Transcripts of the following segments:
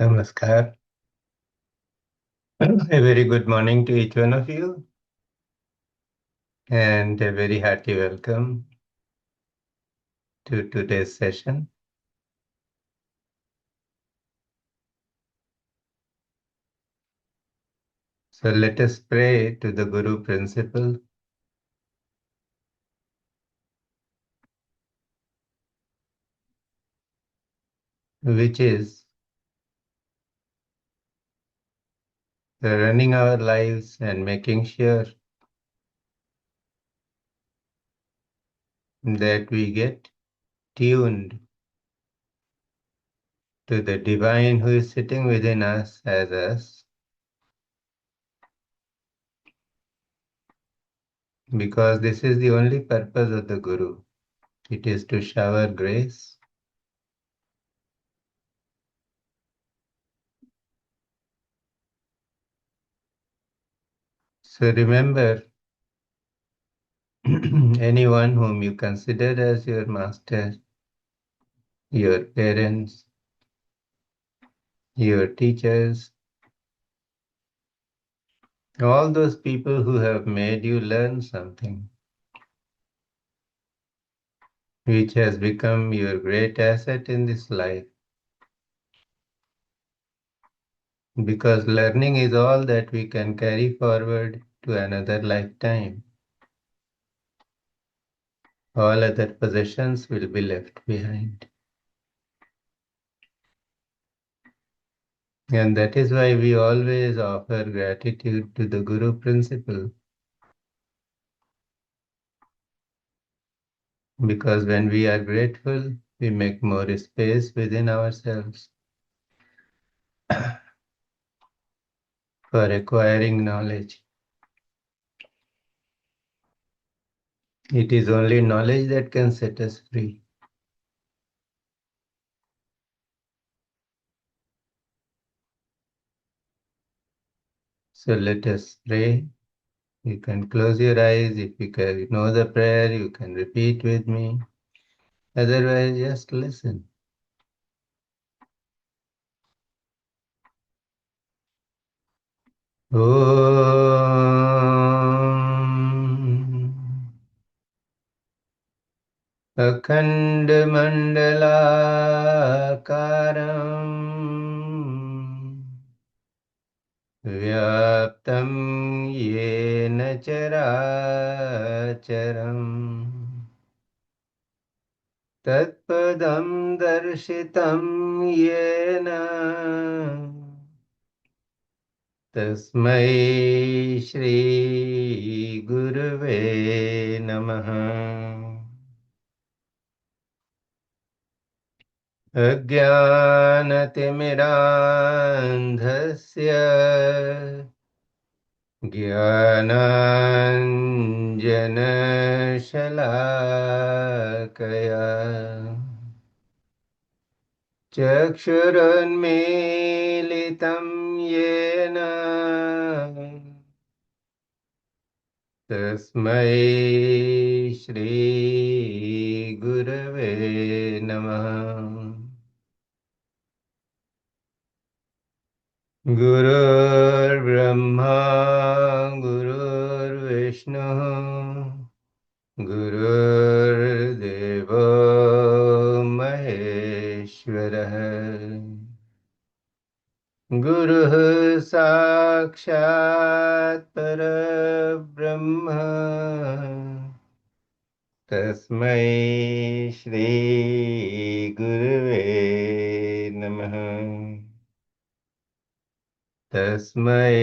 Namaskar. A very good morning to each one of you, and a very hearty welcome to today's session. So let us pray to the Guru principle, which is running our lives and making sure that we get tuned to the divine who is sitting within us as us, because this is the only purpose of the Guru. It is to shower grace. So remember, anyone whom you consider as your master, your parents, your teachers, all those people who have made you learn something, which has become your great asset in this life. Because learning is all that we can carry forward to another lifetime. All other possessions will be left behind. And that is why we always offer gratitude to the Guru principle. Because when we are grateful, we make more space within ourselves for acquiring knowledge. It is only knowledge that can set us free. So let us pray. You can close your eyes. If you can know the prayer, you can repeat with me. Otherwise, just listen. Om Akhandamandalakaram Vyaptam Yena Characharam Tatpadam Darshitam Yena Tasmai Shri Gurave Namaha Ajnanatimirandhasya Jnananjanashalakaya चक्षुरुन्मीलितं येन तस्मै श्रीगुरवे नमः। गुरुर्ब्रह्मा गुरुर्विष्णुः गुरुर्देवो महेश्वरः गुरुः साक्षात् परब्रह्म तस्मै श्रीगुरुवे नमः। तस्मै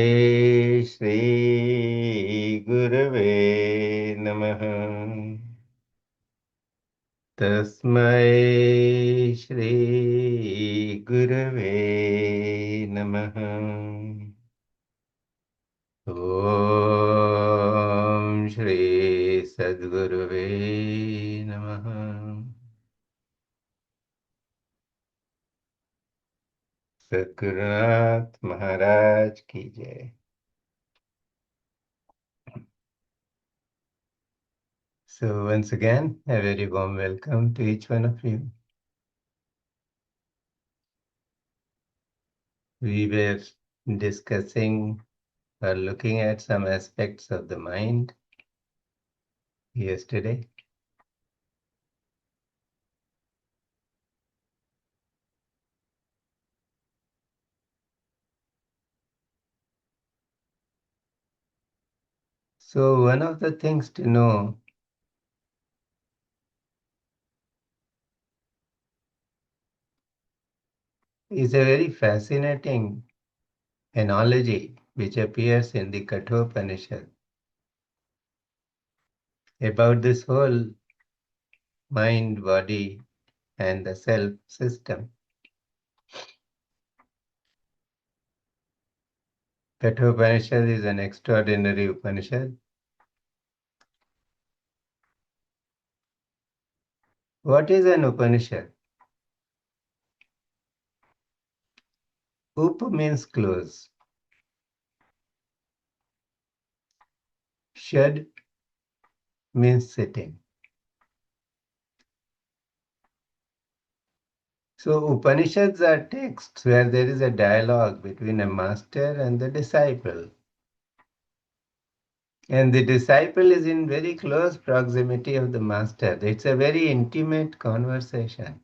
श्रीगुरुवे नमः। तस्मै श्रीगुरवे नमः। ॐ श्री सद्गुरुवे नमः। सद्गुरुनाथ महाराज की जय। So once again, a very warm welcome to each one of you. We were discussing or looking at some aspects of the mind yesterday. So one of the things to know is a very fascinating analogy which appears in the Kathopanishad about this whole mind, body, and the self system. Kathopanishad is an extraordinary Upanishad. What is an Upanishad? Up means close. Shad means sitting. So Upanishads are texts where there is a dialogue between a master and the disciple. And the disciple is in very close proximity of the master. It's a very intimate conversation.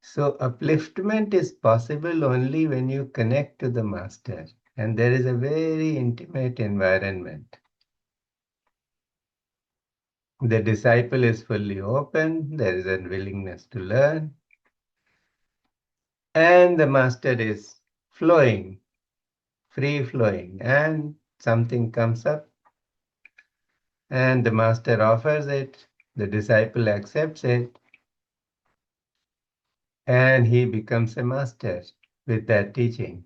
So upliftment is possible only when you connect to the master. And there is a very intimate environment. The disciple is fully open, there is a willingness to learn, and the master is flowing, free flowing, and something comes up, and the master offers it, the disciple accepts it, and he becomes a master with that teaching.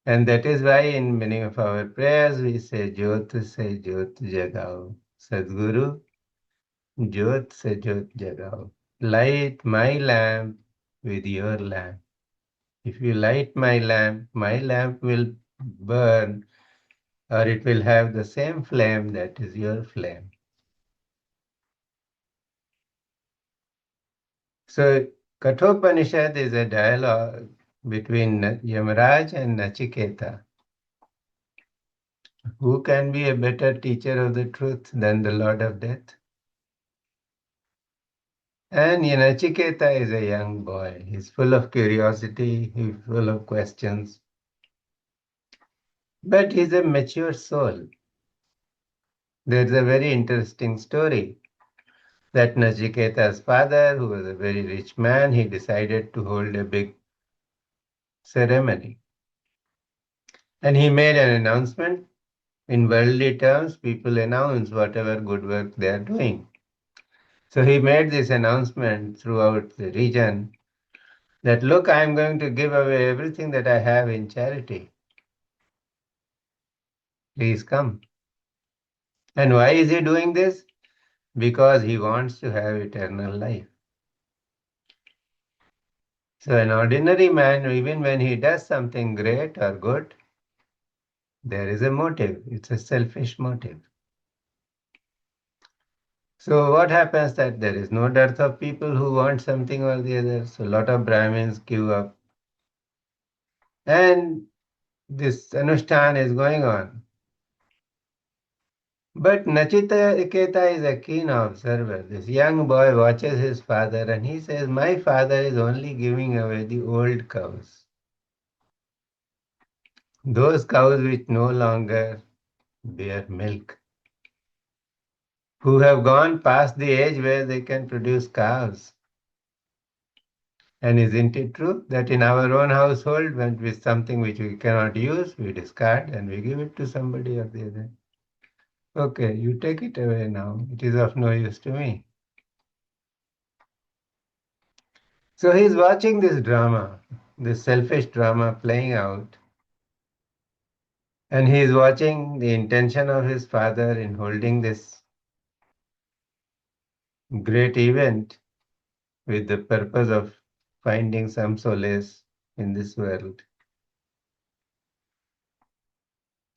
And that is why in many of our prayers we say, Jyot se Jyot jagao, Sadguru, Jyot se Jyot jagao. Light my lamp with your lamp. If you light my lamp will burn, or it will have the same flame that is your flame. So Kathopanishad is a dialogue between Yamaraj and Nachiketa. Who can be a better teacher of the truth than the Lord of Death? And Nachiketa is a young boy. He's full of curiosity, he's full of questions. But he's a mature soul. There's a very interesting story that Nachiketa's father, who was a very rich man, he decided to hold a big ceremony. And he made an announcement. In worldly terms, people announce whatever good work they are doing. So he made this announcement throughout the region that, look, I am going to give away everything that I have in charity. Please come. And why is he doing this? Because he wants to have eternal life. So an ordinary man, even when he does something great or good, there is a motive. It's a selfish motive. So what happens that there is no dearth of people who want something or the other. So a lot of Brahmins queue up. And this Anushthan is going on. But Nachiketa is a keen observer. This young boy watches his father and he says, my father is only giving away the old cows. Those cows which no longer bear milk, who have gone past the age where they can produce calves. And isn't it true that in our own household, when with something which we cannot use, we discard and we give it to somebody or the other? Okay, you take it away now. It is of no use to me. So he's watching this drama, this selfish drama playing out. And he is watching the intention of his father in holding this great event with the purpose of finding some solace in this world.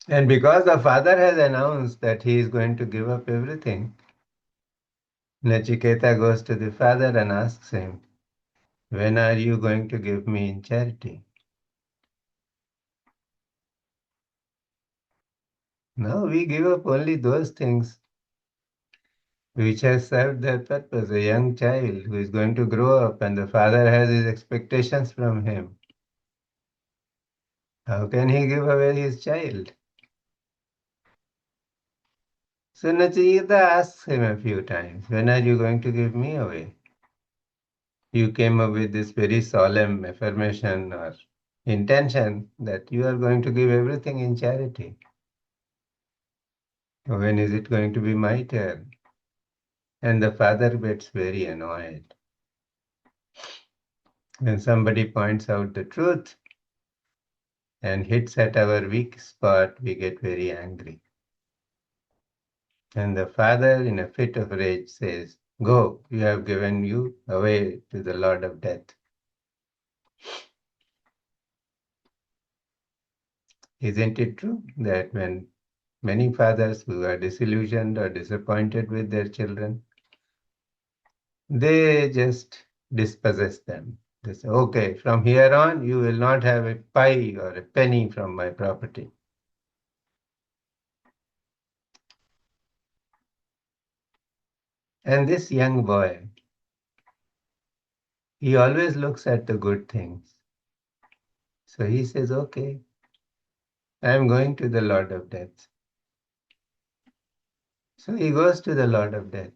And because the father has announced that he is going to give up everything, Nachiketa goes to the father and asks him, when are you going to give me in charity? No, we give up only those things which has served their purpose. A young child who is going to grow up and the father has his expectations from him. How can he give away his child? So Nachiketa asks him a few times, when are you going to give me away? You came up with this very solemn affirmation or intention that you are going to give everything in charity. When is it going to be my turn? And the father gets very annoyed. When somebody points out the truth and hits at our weak spot, we get very angry. And the father, in a fit of rage, says, go, you have given you away to the Lord of Death. Isn't it true that when many fathers who are disillusioned or disappointed with their children, they just dispossess them. They say, okay, from here on, you will not have a pie or a penny from my property. And this young boy, he always looks at the good things. So he says, okay, I am going to the Lord of Death. So he goes to the Lord of Death.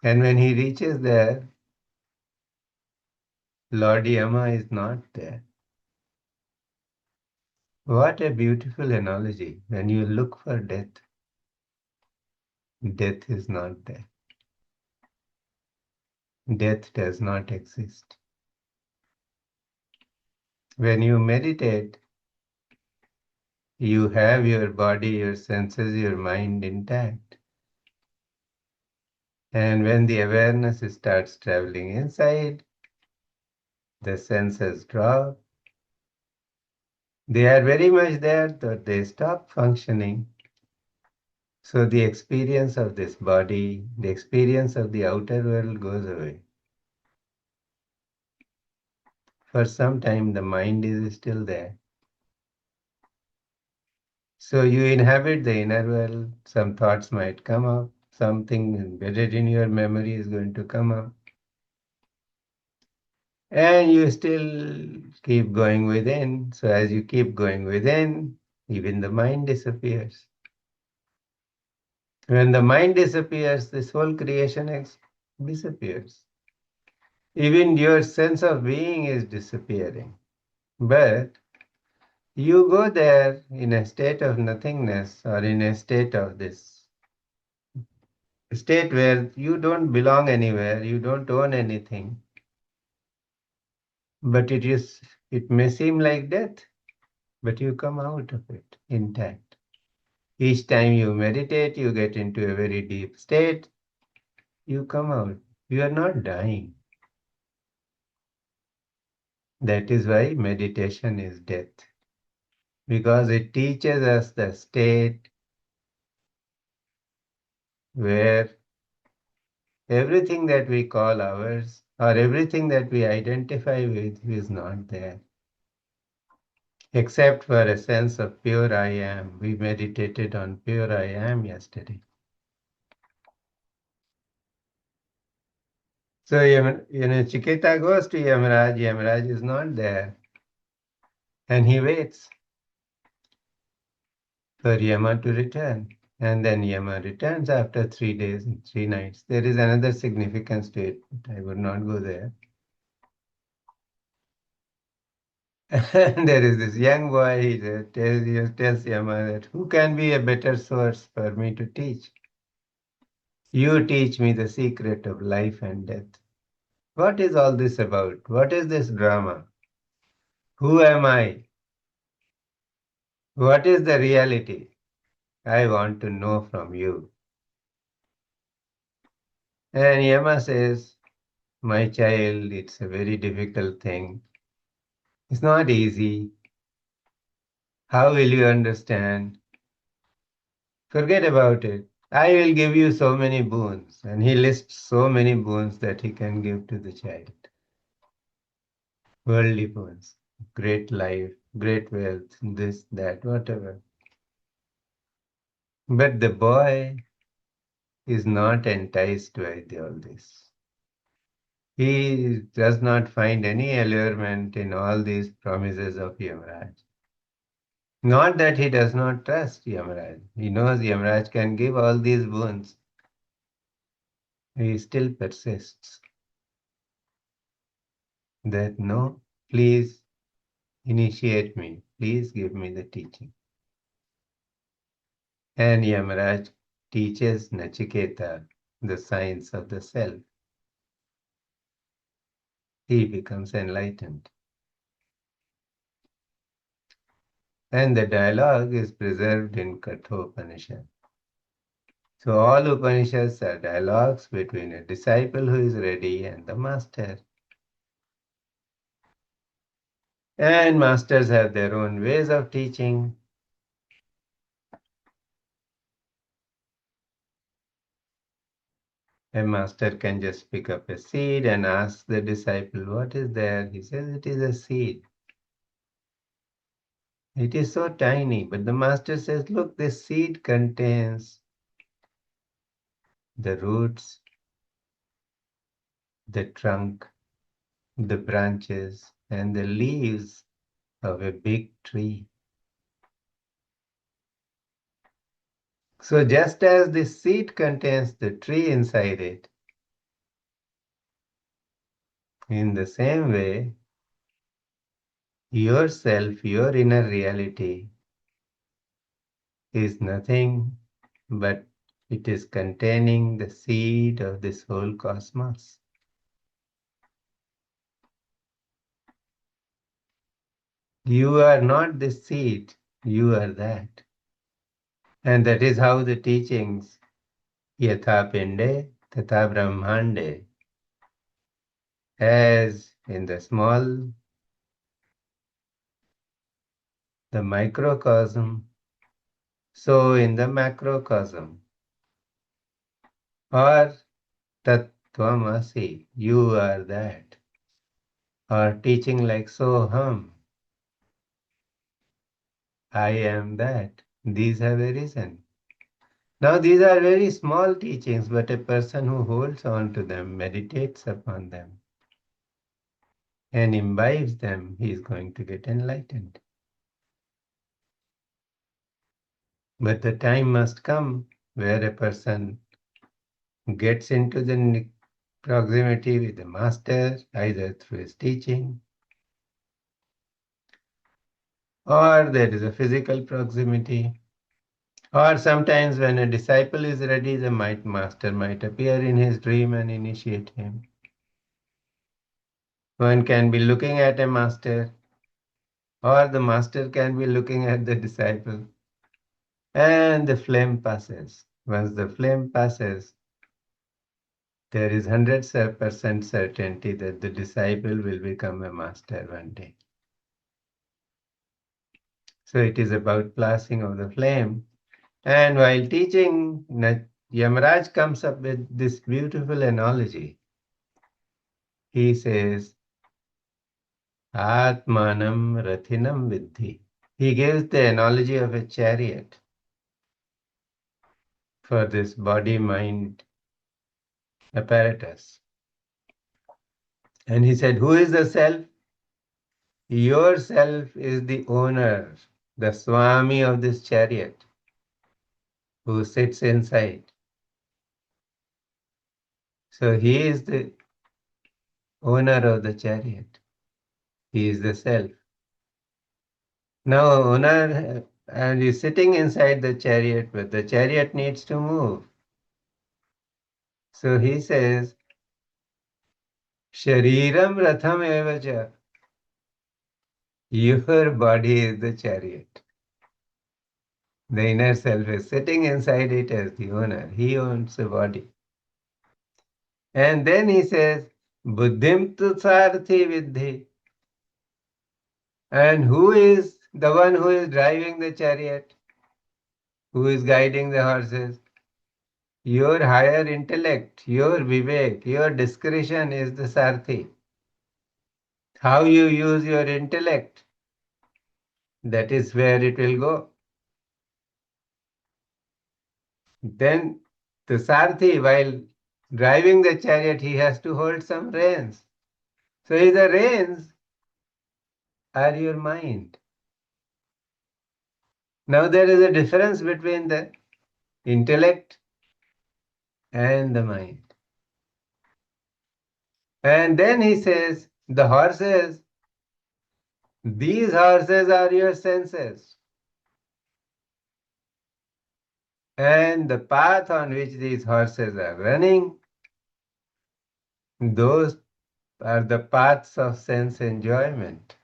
And when he reaches there, Lord Yama is not there. What a beautiful analogy. When you look for death, death is not there. Death does not exist. When you meditate, you have your body, your senses, your mind intact. And when the awareness starts traveling inside, the senses drop. They are very much there, but they stop functioning. So the experience of this body, the experience of the outer world goes away. For some time, the mind is still there. So you inhabit the inner world, some thoughts might come up, something embedded in your memory is going to come up. And you still keep going within. So as you keep going within, even the mind disappears. When the mind disappears, this whole creation disappears. Even your sense of being is disappearing. But you go there in a state of nothingness or in a state of this state where you don't belong anywhere, you don't own anything. But it may seem like death, but you come out of it intact. Each time you meditate, you get into a very deep state, you come out. You are not dying. That is why meditation is death, because it teaches us the state where everything that we call ours or everything that we identify with is not there. Except for a sense of pure I am. We meditated on pure I am yesterday. So, Chiketa goes to Yamaraj. Yamaraj is not there. And he waits for Yama to return. And then Yama returns after 3 days and 3 nights. There is another significance to it, but I would not go there. And there is this young boy, he tells Yama that, who can be a better source for me to teach? You teach me the secret of life and death. What is all this about? What is this drama? Who am I? What is the reality? I want to know from you. And Yama says, my child, it's a very difficult thing. It's not easy. How will you understand? Forget about it. I will give you so many boons. And he lists so many boons that he can give to the child. Worldly boons, great life, great wealth, this, that, whatever. But the boy is not enticed by all this. He does not find any allurement in all these promises of Yamaraj. Not that he does not trust Yamaraj. He knows Yamaraj can give all these boons. He still persists that no, please initiate me. Please give me the teaching. And Yamaraj teaches Nachiketa the science of the self. He becomes enlightened. And the dialogue is preserved in Kathopanishad. So all Upanishads are dialogues between a disciple who is ready and the master. And masters have their own ways of teaching. A master can just pick up a seed and ask the disciple, what is there? He says, it is a seed. It is so tiny, but the master says, look, this seed contains the roots, the trunk, the branches, and the leaves of a big tree. So just as the seed contains the tree inside it, in the same way, yourself, your inner reality, is nothing but it is containing the seed of this whole cosmos. You are not the seed, you are that. And that is how the teachings, yatha pinde tatha brahmande, as in the small, the microcosm, so in the macrocosm, or tattvamasi, you are that, or teaching like soham, I am that. These have a reason. Now, these are very small teachings, but a person who holds on to them, meditates upon them, and imbibes them, he is going to get enlightened. But the time must come where a person gets into the proximity with the master, either through his teaching, or there is a physical proximity, or sometimes when a disciple is ready, the master might appear in his dream and initiate him. One can be looking at a master, or the master can be looking at the disciple, and the flame passes. Once the flame passes, there is 100% certainty that the disciple will become a master one day. So it is about passing of the flame. And while teaching, Yamaraj comes up with this beautiful analogy. He says, Atmanam Rathinam Vidhi. He gives the analogy of a chariot for this body-mind apparatus. And he said, who is the self? Yourself is the owner, the Swami of this chariot, who sits inside. So he is the owner of the chariot. He is the self. Now, owner and is sitting inside the chariot, but the chariot needs to move. So he says, Shariram Ratham Evaja. Your body is the chariot. The inner self is sitting inside it as the owner. He owns the body. And then he says, Buddhim tu sarthi vidhi. And who is the one who is driving the chariot? Who is guiding the horses? Your higher intellect, your vivek, your discretion is the sarthi. How you use your intellect, that is where it will go. Then the sarthi, while driving the chariot, he has to hold some reins. So the reins are your mind. Now there is a difference between the intellect and the mind. And then he says, the horses, these horses are your senses. And the path on which these horses are running, those are the paths of sense enjoyment.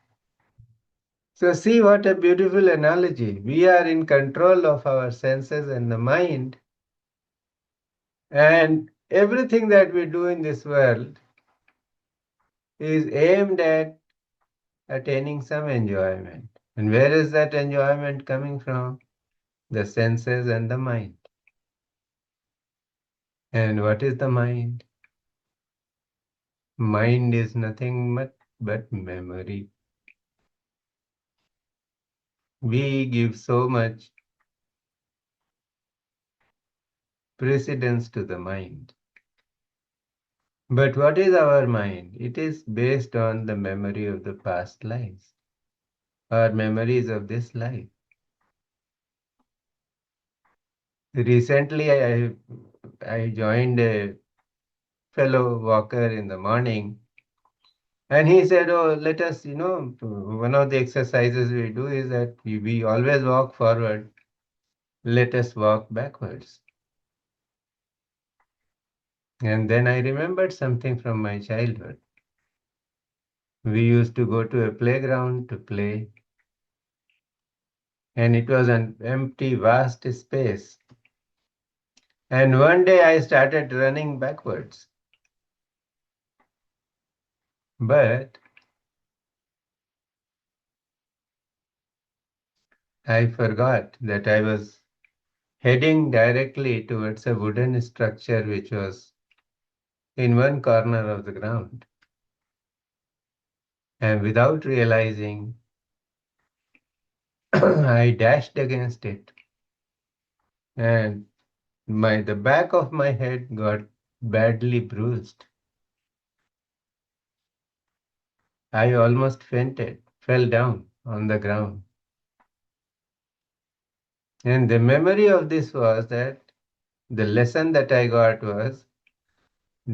So, see what a beautiful analogy. We are in control of our senses and the mind, and everything that we do in this world is aimed at attaining some enjoyment. And where is that enjoyment coming from? The senses and the mind. And what is the mind? Mind is nothing but memory. We give so much precedence to the mind. But what is our mind? It is based on the memory of the past lives, or memories of this life. Recently, I joined a fellow walker in the morning, and he said, "Oh, let us, one of the exercises we do is that we always walk forward. Let us walk backwards." And then I remembered something from my childhood. We used to go to a playground to play, and it was an empty, vast space. And one day I started running backwards. But I forgot that I was heading directly towards a wooden structure which was in one corner of the ground. And without realizing, I dashed against it. And the back of my head got badly bruised. I almost fainted, fell down on the ground. And the memory of this was that the lesson that I got was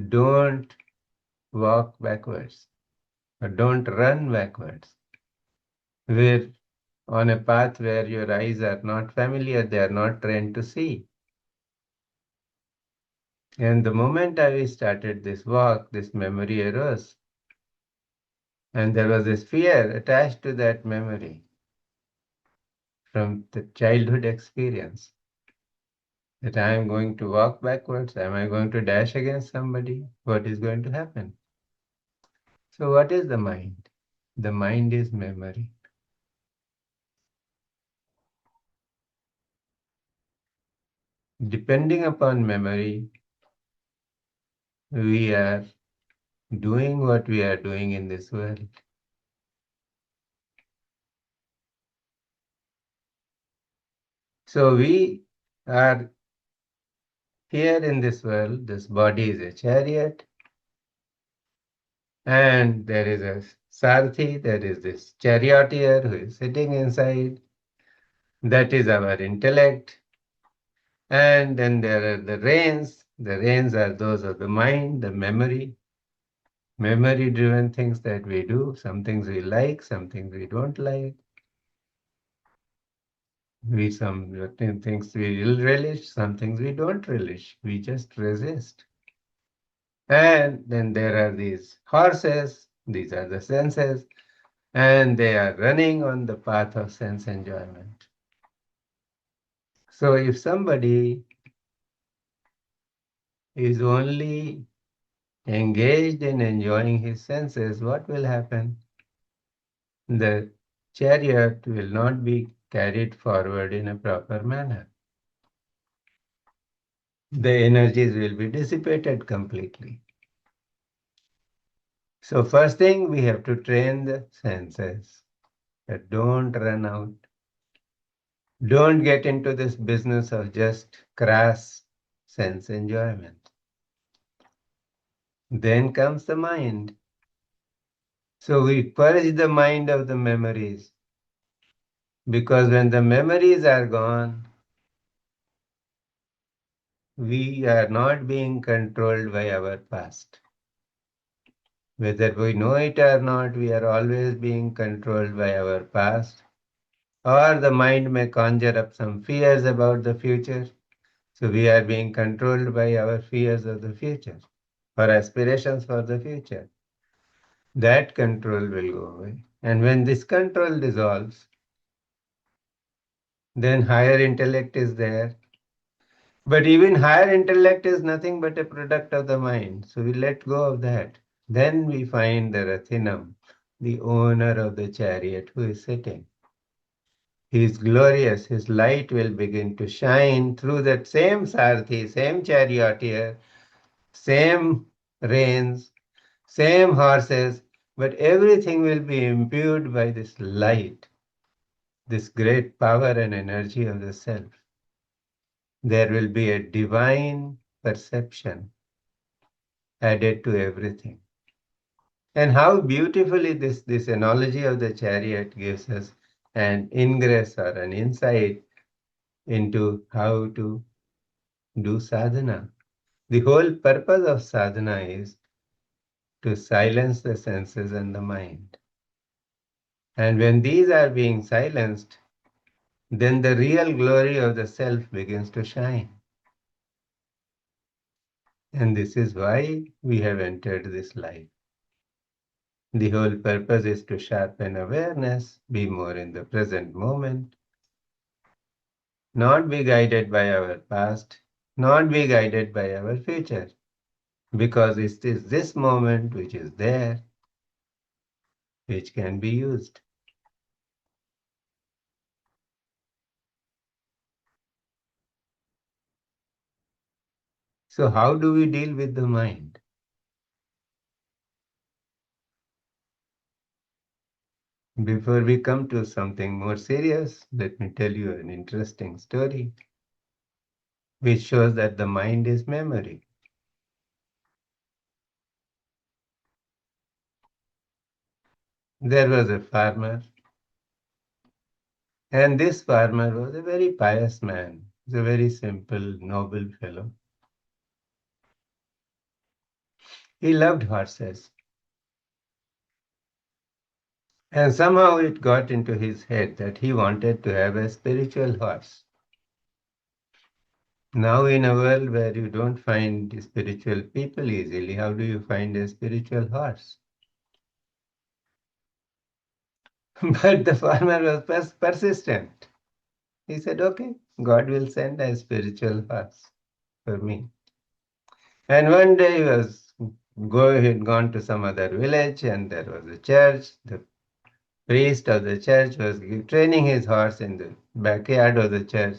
don't walk backwards or don't run backwards. We're on a path where your eyes are not familiar, they are not trained to see. And the moment I started this walk, this memory arose. And there was this fear attached to that memory from the childhood experience that I am going to walk backwards. Am I going to dash against somebody? What is going to happen? So, what is the mind? The mind is memory. Depending upon memory, we are doing what we are doing in this world. So, we are here in this world. This body is a chariot, and there is a sarthi, there is this charioteer who is sitting inside. That is our intellect. And then there are the reins. The reins are those of the mind, the memory driven things that we do. Some things we like, some things we don't like. Some things we will relish, some things we don't relish. We just resist. And then there are these horses, these are the senses, and they are running on the path of sense enjoyment. So if somebody is only engaged in enjoying his senses, what will happen? The chariot will not be carried forward in a proper manner. the energies will be dissipated completely. So first thing, we have to train the senses that don't run out. Don't get into this business of just crass sense enjoyment. Then comes the mind. So we purge the mind of the memories, because when the memories are gone, we are not being controlled by our past. Whether we know it or not, we are always being controlled by our past. Or the mind may conjure up some fears about the future. So we are being controlled by our fears of the future or aspirations for the future. That control will go away. And when this control dissolves, then higher intellect is there. But even higher intellect is nothing but a product of the mind. So we let go of that. Then we find the Rathinam, the owner of the chariot who is sitting. He is glorious. His light will begin to shine through that same Sarthi, same charioteer, same reins, same horses, but everything will be imbued by this light, this great power and energy of the self. There will be a divine perception added to everything. And how beautifully this analogy of the chariot gives us an ingress or an insight into how to do sadhana. The whole purpose of sadhana is to silence the senses and the mind. And when these are being silenced, then the real glory of the self begins to shine. And this is why we have entered this life. The whole purpose is to sharpen awareness, be more in the present moment, not be guided by our past, not be guided by our future, because it is this moment which is there, which can be used. So, how do we deal with the mind? Before we come to something more serious, let me tell you an interesting story which shows that the mind is memory. There was a farmer, and this farmer was a very pious man. He's a very simple, noble fellow. He loved horses, and somehow it got into his head that he wanted to have a spiritual horse. Now, in a world where you don't find spiritual people easily, how do you find a spiritual horse? But the farmer was persistent. He said, okay, God will send a spiritual horse for me. And one day he had gone to some other village, and there was a church. The priest of the church was training his horse in the backyard of the church.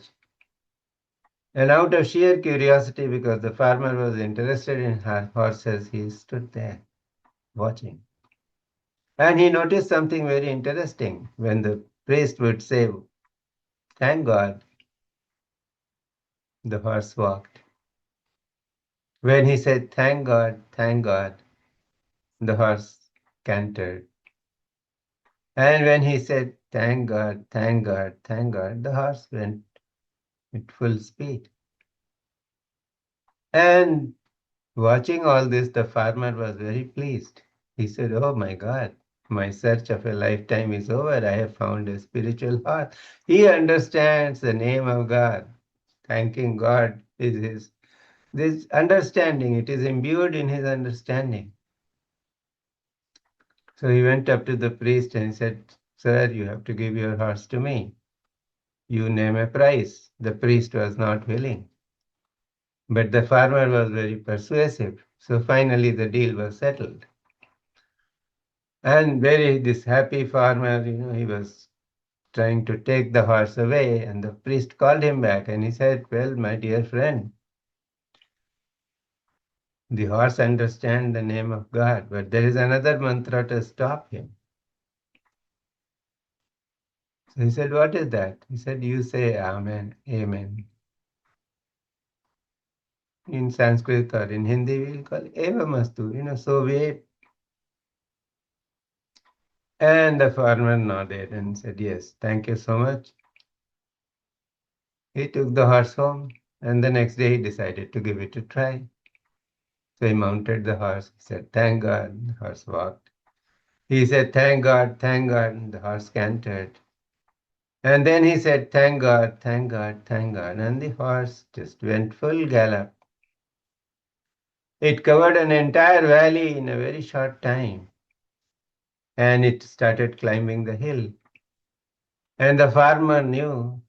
And out of sheer curiosity, because the farmer was interested in horses, he stood there watching. And he noticed something very interesting. When the priest would say, thank God, the horse walked. When he said, thank God, the horse cantered. And when he said, thank God, thank God, thank God, the horse went at full speed. And watching all this, the farmer was very pleased. He said, oh my God, my search of a lifetime is over. I have found a spiritual horse. He understands the name of God. Thanking God is his this understanding. It is imbued in his understanding. So he went up to the priest and he said, sir, you have to give your horse to me. You name a price. The priest was not willing. But the farmer was very persuasive. So finally the deal was settled. And this happy farmer, he was trying to take the horse away, and the priest called him back and he said, well, my dear friend, The horse understands the name of God, but there is another mantra to stop him. So he said, what is that? He said, you say Amen, Amen. In Sanskrit or in Hindi, we'll call Evamastu, so wait. And the farmer nodded and said, yes, thank you so much. He took the horse home, and the next day he decided to give it a try. So he mounted the horse. He said, thank God. The horse walked. He said, thank God, thank God. And the horse cantered. And then he said, thank God, thank God, thank God. And the horse just went full gallop. It covered an entire valley in a very short time. And it started climbing the hill. And the farmer knew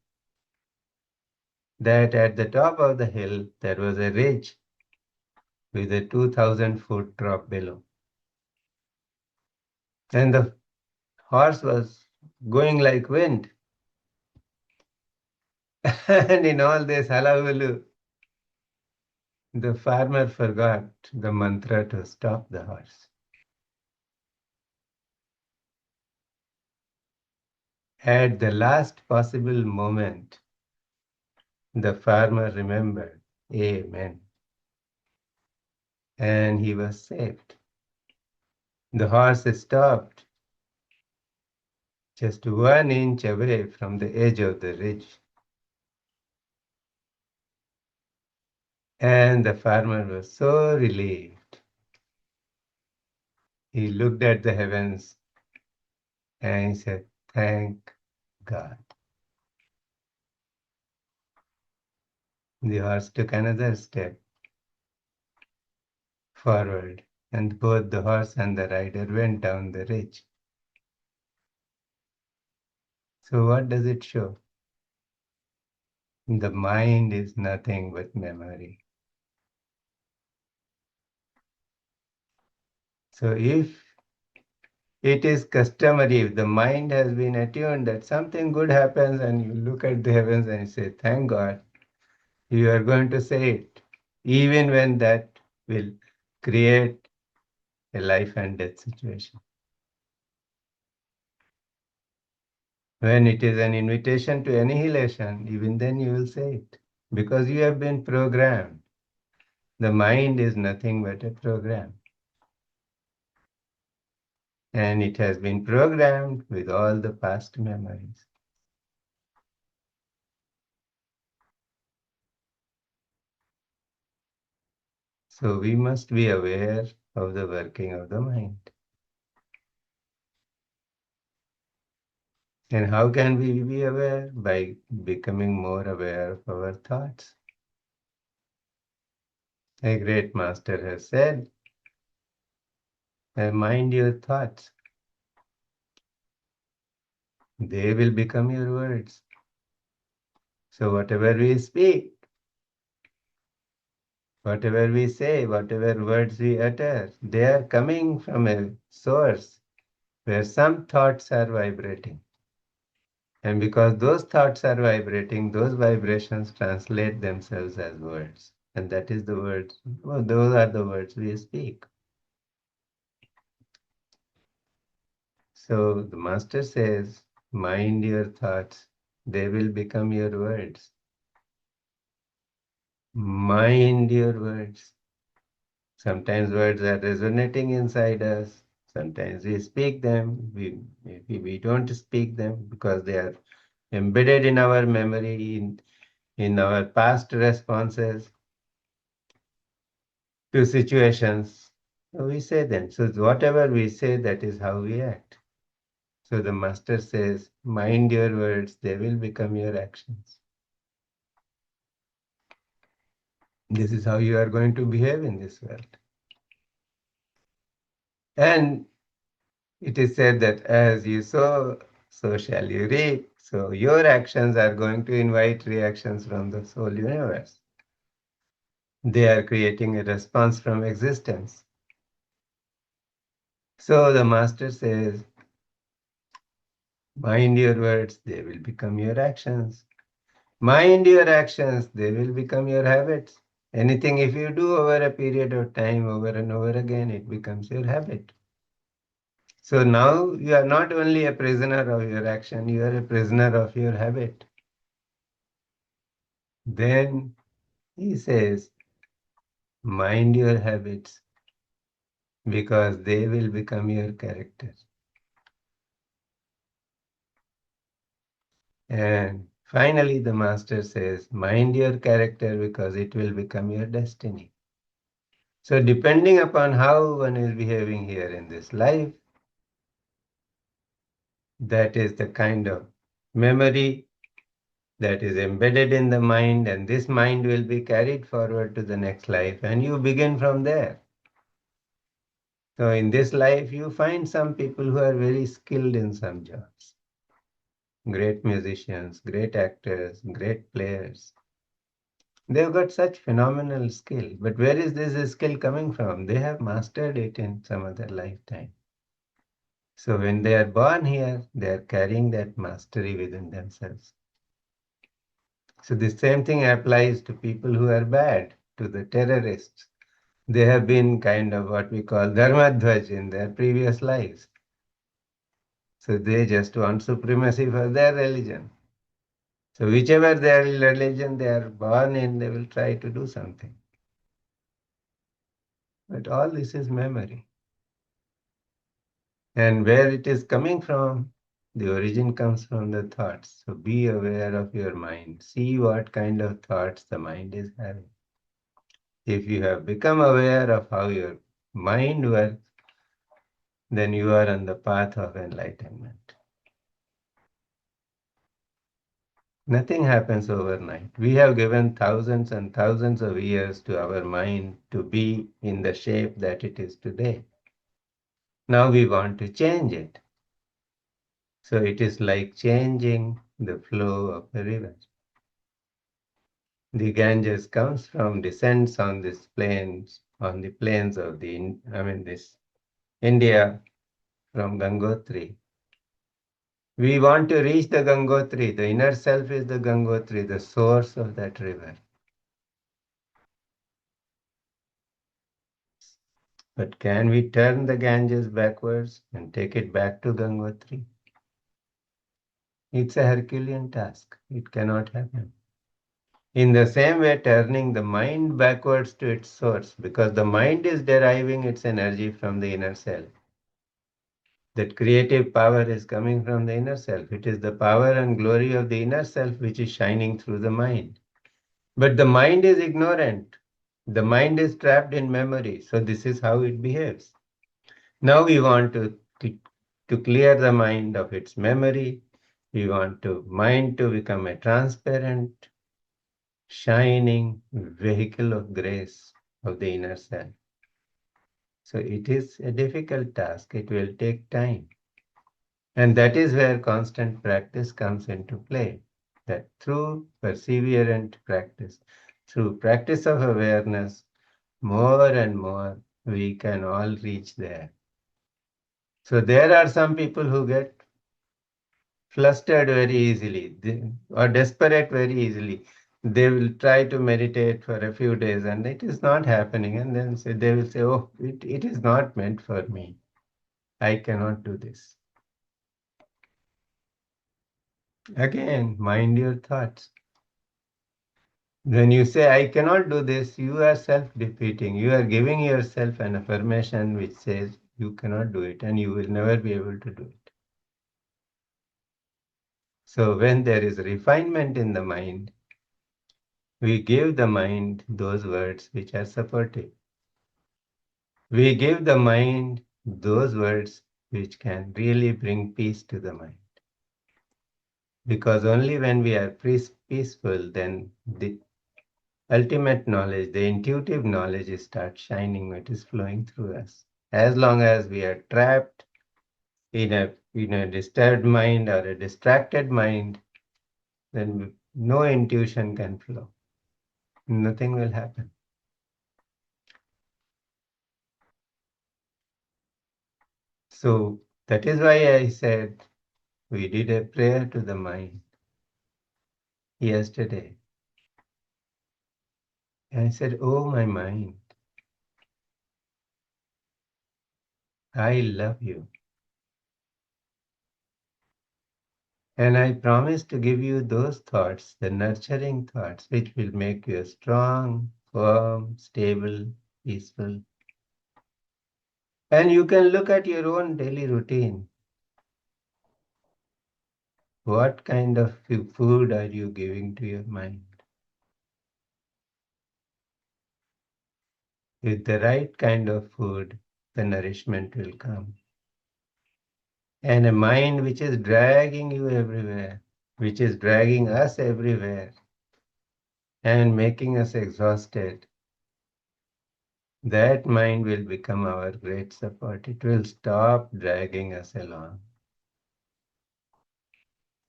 that at the top of the hill there was a ridge with a 2,000-foot drop below. And the horse was going like wind. And in all this hullabaloo, the farmer forgot the mantra to stop the horse. At the last possible moment, the farmer remembered, Amen, and he was saved. The horse stopped just 1 inch away from the edge of the ridge. And the farmer was so relieved. He looked at the heavens and he said, thank God. The horse took another step forward, and both the horse and the rider went down the ridge. So, what does it show? The mind is nothing but memory. So, if it is customary, if the mind has been attuned that something good happens and you look at the heavens and you say, thank God, you are going to say it, even when that will create a life and death situation. When it is an invitation to annihilation, even then you will say it, because you have been programmed. The mind is nothing but a program. And it has been programmed with all the past memories. So we must be aware of the working of the mind. And how can we be aware? By becoming more aware of our thoughts. A great master has said, mind your thoughts. They will become your words. So whatever we speak, whatever we say, whatever words we utter, they are coming from a source where some thoughts are vibrating. And because those thoughts are vibrating, those vibrations translate themselves as words. And that is the words, well, those are the words we speak. So the master says, mind your thoughts, they will become your words. Mind your words. Sometimes words are resonating inside us. Sometimes we speak them. Maybe we don't speak them because they are embedded in our memory, in our past responses to situations. So we say them. So whatever we say, that is how we act. So the master says, mind your words, they will become your actions. This is how you are going to behave in this world. And it is said that as you sow, so shall you reap. So your actions are going to invite reactions from the soul universe. They are creating a response from existence. So the master says, mind your words, they will become your actions. Mind your actions, they will become your habits. Anything if you do over a period of time, over and over again, it becomes your habit. So now you are not only a prisoner of your action, you are a prisoner of your habit. Then he says, mind your habits because they will become your character. And finally, the master says, mind your character because it will become your destiny. So, depending upon how one is behaving here in this life, that is the kind of memory that is embedded in the mind, and this mind will be carried forward to the next life, and you begin from there. So, in this life, you find some people who are very skilled in some jobs, great musicians, great actors, great players. They've got such phenomenal skill. But where is this skill coming from? They have mastered it in some other lifetime. So when they are born here, they are carrying that mastery within themselves. So the same thing applies to people who are bad, to the terrorists. They have been kind of what we call dharmadhvaj in their previous lives. So they just want supremacy for their religion. So whichever their religion they are born in, they will try to do something. But all this is memory. And where it is coming from, the origin comes from the thoughts. So be aware of your mind. See what kind of thoughts the mind is having. If you have become aware of how your mind works, then you are on the path of enlightenment. Nothing happens overnight. We have given thousands and thousands of years to our mind to be in the shape that it is today. Now we want to change it. So it is like changing the flow of a river. The Ganges comes from, descends on this plains, on the plains of this India from Gangotri. We want to reach the Gangotri. The inner self is the Gangotri, the source of that river. But can we turn the Ganges backwards and take it back to Gangotri? It's a Herculean task. It cannot happen. In the same way, turning the mind backwards to its source, because the mind is deriving its energy from the inner self. That creative power is coming from the inner self. It is the power and glory of the inner self which is shining through the mind. But the mind is ignorant. The mind is trapped in memory. So this is how it behaves. Now we want to clear the mind of its memory. We want to mind to become a transparent, shining vehicle of grace of the inner self. So it is a difficult task. It will take time. And that is where constant practice comes into play. That through perseverant practice, through practice of awareness, more and more we can all reach there. So there are some people who get flustered very easily or desperate very easily. They will try to meditate for a few days and it is not happening. And then they will say, oh, it is not meant for me. I cannot do this. Again, mind your thoughts. When you say, I cannot do this, you are self-defeating. You are giving yourself an affirmation which says you cannot do it and you will never be able to do it. So when there is refinement in the mind, we give the mind those words which are supportive. We give the mind those words which can really bring peace to the mind. Because only when we are peaceful, then the ultimate knowledge, the intuitive knowledge starts shining, it is flowing through us. As long as we are trapped in a disturbed mind or a distracted mind, then no intuition can flow. Nothing will happen. So that is why I said we did a prayer to the mind yesterday. I said, oh, my mind, I love you. And I promise to give you those thoughts, the nurturing thoughts, which will make you strong, firm, stable, peaceful. And you can look at your own daily routine. What kind of food are you giving to your mind? With the right kind of food, the nourishment will come. And a mind which is dragging you everywhere, which is dragging us everywhere and making us exhausted, that mind will become our great support. It will stop dragging us along.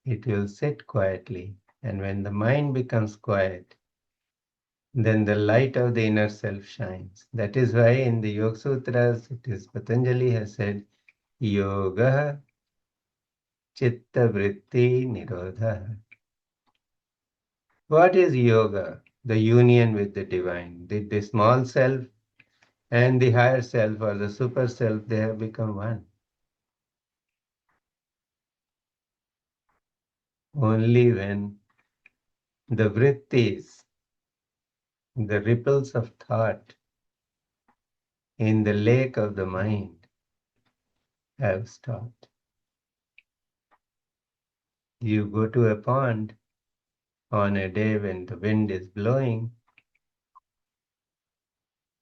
It will sit quietly. And when the mind becomes quiet, then the light of the inner self shines. That is why in the Yoga Sutras, it is Patanjali has said, Yoga Chitta Vritti Nirodha. What is yoga? The union with the divine. The small self and the higher self or the super self, they have become one. Only when the vrittis, the ripples of thought in the lake of the mind have stopped. You go to a pond on a day when the wind is blowing,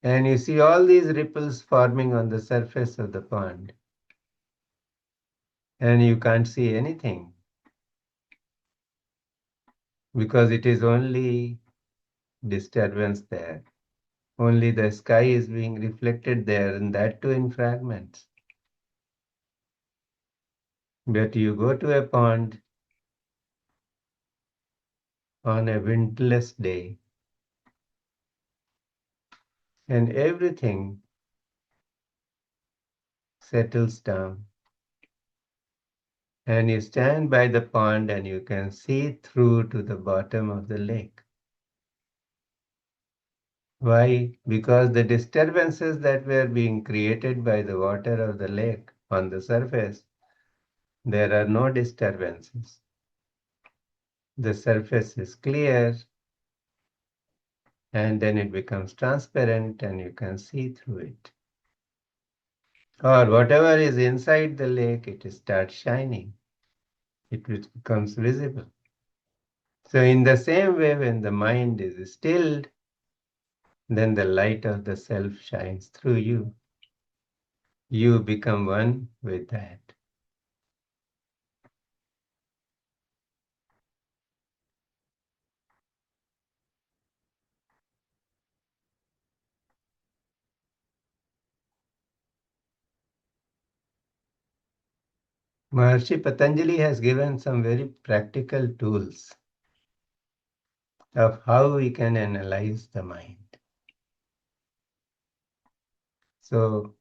and you see all these ripples forming on the surface of the pond, and you can't see anything because it is only disturbance there. Only the sky is being reflected there, and that too in fragments. But you go to a pond on a windless day, and everything settles down. And you stand by the pond and you can see through to the bottom of the lake. Why? Because the disturbances that were being created by the water of the lake on the surface, there are no disturbances. The surface is clear and then it becomes transparent and you can see through it. Or whatever is inside the lake, it starts shining. It becomes visible. So in the same way, when the mind is stilled, then the light of the self shines through you. You become one with that. Maharshi Patanjali has given some very practical tools of how we can analyze the mind. So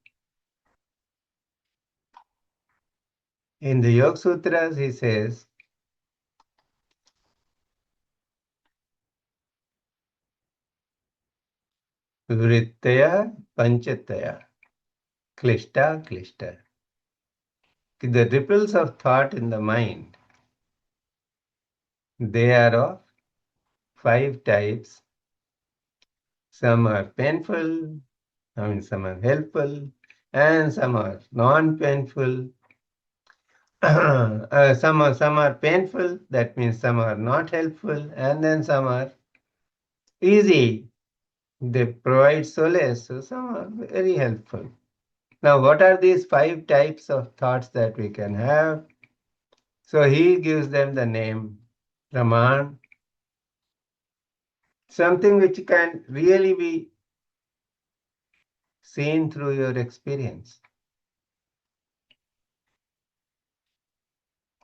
in the Yoga Sutras, he says, Vrittaya Panchataya, Klishta Klishta. The ripples of thought in the mind, they are of 5 types. Some are painful, some are helpful, and some are non-painful. Some are painful, that means some are not helpful, and then some are easy. They provide solace, so some are very helpful. Now, what are these 5 types of thoughts that we can have? So he gives them the name Raman, something which can really be seen through your experience.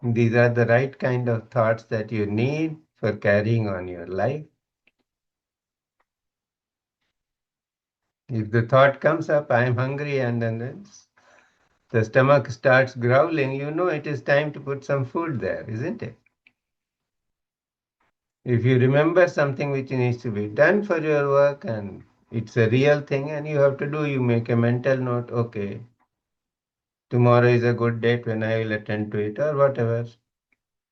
These are the right kind of thoughts that you need for carrying on your life. If the thought comes up, I am hungry, and then the stomach starts growling, you know it is time to put some food there, isn't it? If you remember something which needs to be done for your work and it's a real thing and you have to do, you make a mental note, okay, tomorrow is a good date when I will attend to it or whatever.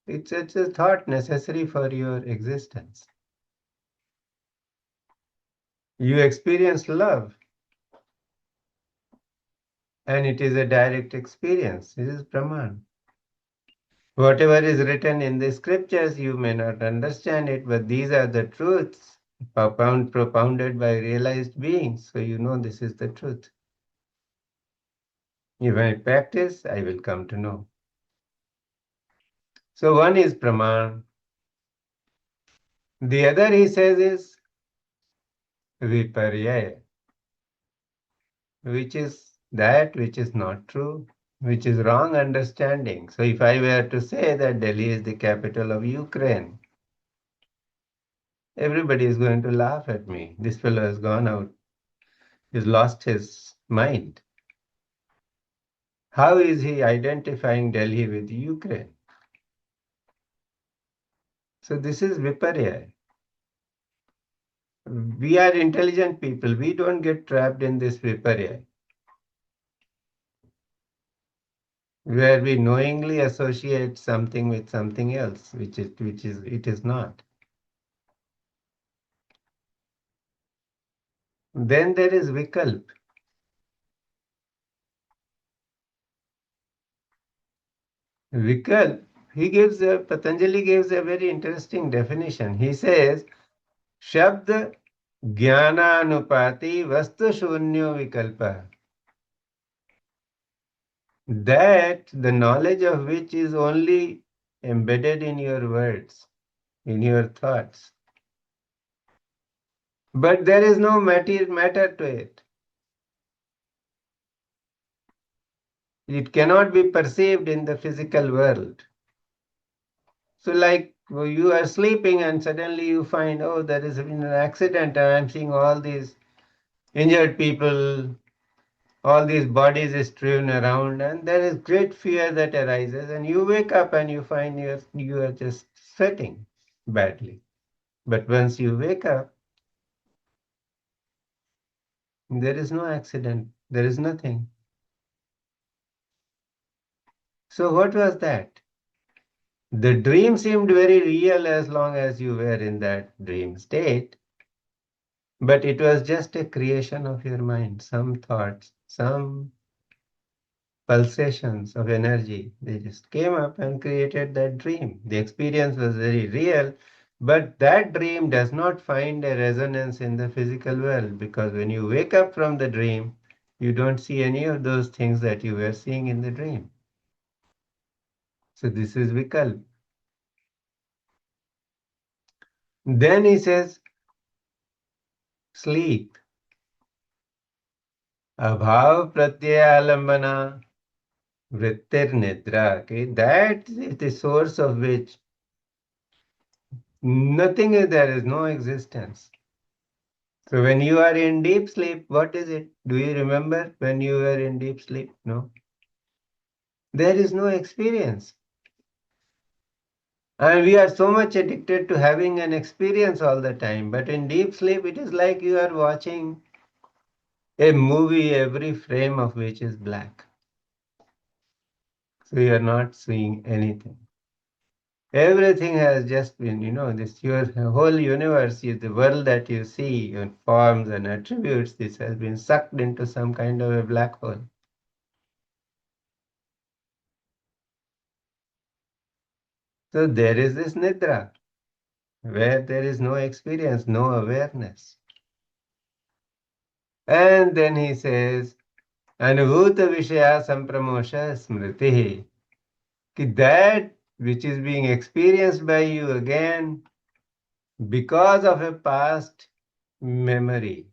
It's a thought necessary for your existence. You experience love and it is a direct experience. This is Praman. Whatever is written in the scriptures, you may not understand it, but these are the truths propounded by realized beings. So you know this is the truth. If I practice, I will come to know. So one is Praman. The other, he says, is Viparya, which is that which is not true, which is wrong understanding. So if I were to say that Delhi is the capital of Ukraine, everybody is going to laugh at me. This fellow has gone out, he's lost his mind. How is he identifying Delhi with Ukraine? So this is Viparya. We are intelligent people. We don't get trapped in this Viparya, where we knowingly associate something with something else, which is it is not. Then there is Vikalp. Vikalp, Patanjali gives a very interesting definition. He says, Shabd Jnananupati Vastu Shunyo Vikalpa. That the knowledge of which is only embedded in your words, in your thoughts. But there is no matter to it. It cannot be perceived in the physical world. So, like you are sleeping and suddenly you find, oh, there has been an accident, and I'm seeing all these injured people, all these bodies is strewn around, and there is great fear that arises, and you wake up and you find you are just sweating badly. But once you wake up, there is no accident, there is nothing. So, what was that? The dream seemed very real as long as you were in that dream state, but it was just a creation of your mind, some thoughts, some pulsations of energy. They just came up and created that dream. The experience was very real, but that dream does not find a resonance in the physical world because when you wake up from the dream, you don't see any of those things that you were seeing in the dream. So this is Vikalp. Then he says, sleep. Abhav pratyalambana vrittir nidra. Okay? That is the source of which nothing is there, is no existence. So when you are in deep sleep, what is it? Do you remember when you were in deep sleep? No. There is no experience. And we are so much addicted to having an experience all the time. But in deep sleep, it is like you are watching a movie, every frame of which is black. So you are not seeing anything. Everything has just been, this your whole universe, the world that you see, your forms and attributes, this has been sucked into some kind of a black hole. So there is this nidra, where there is no experience, no awareness. And then he says, Anubhuta Vishaya Sampramosha Smriti, ki that which is being experienced by you again because of a past memory,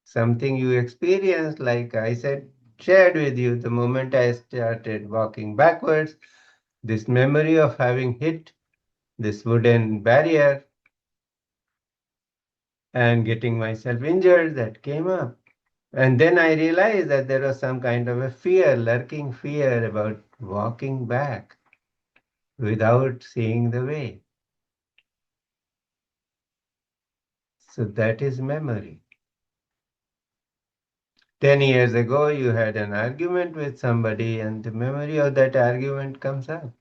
something you experienced, like I said, shared with you the moment I started walking backwards, this memory of having hit this wooden barrier and getting myself injured that came up. And then I realized that there was some kind of a fear, lurking fear about walking back without seeing the way. So that is memory. 10 years ago, you had an argument with somebody, and the memory of that argument comes up.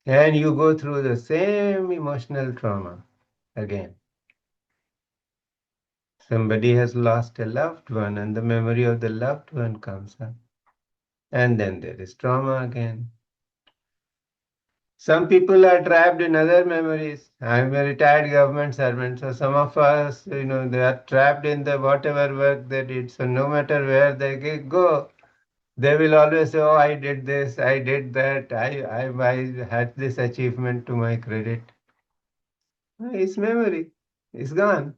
And you go through the same emotional trauma again. Somebody has lost a loved one, and the memory of the loved one comes up. And then there is trauma again. Some people are trapped in other memories. I'm a retired government servant, so some of us, they are trapped in the whatever work they did. So no matter where they go, they will always say, "Oh, I did this, I did that, I had this achievement to my credit." It's memory. It's gone.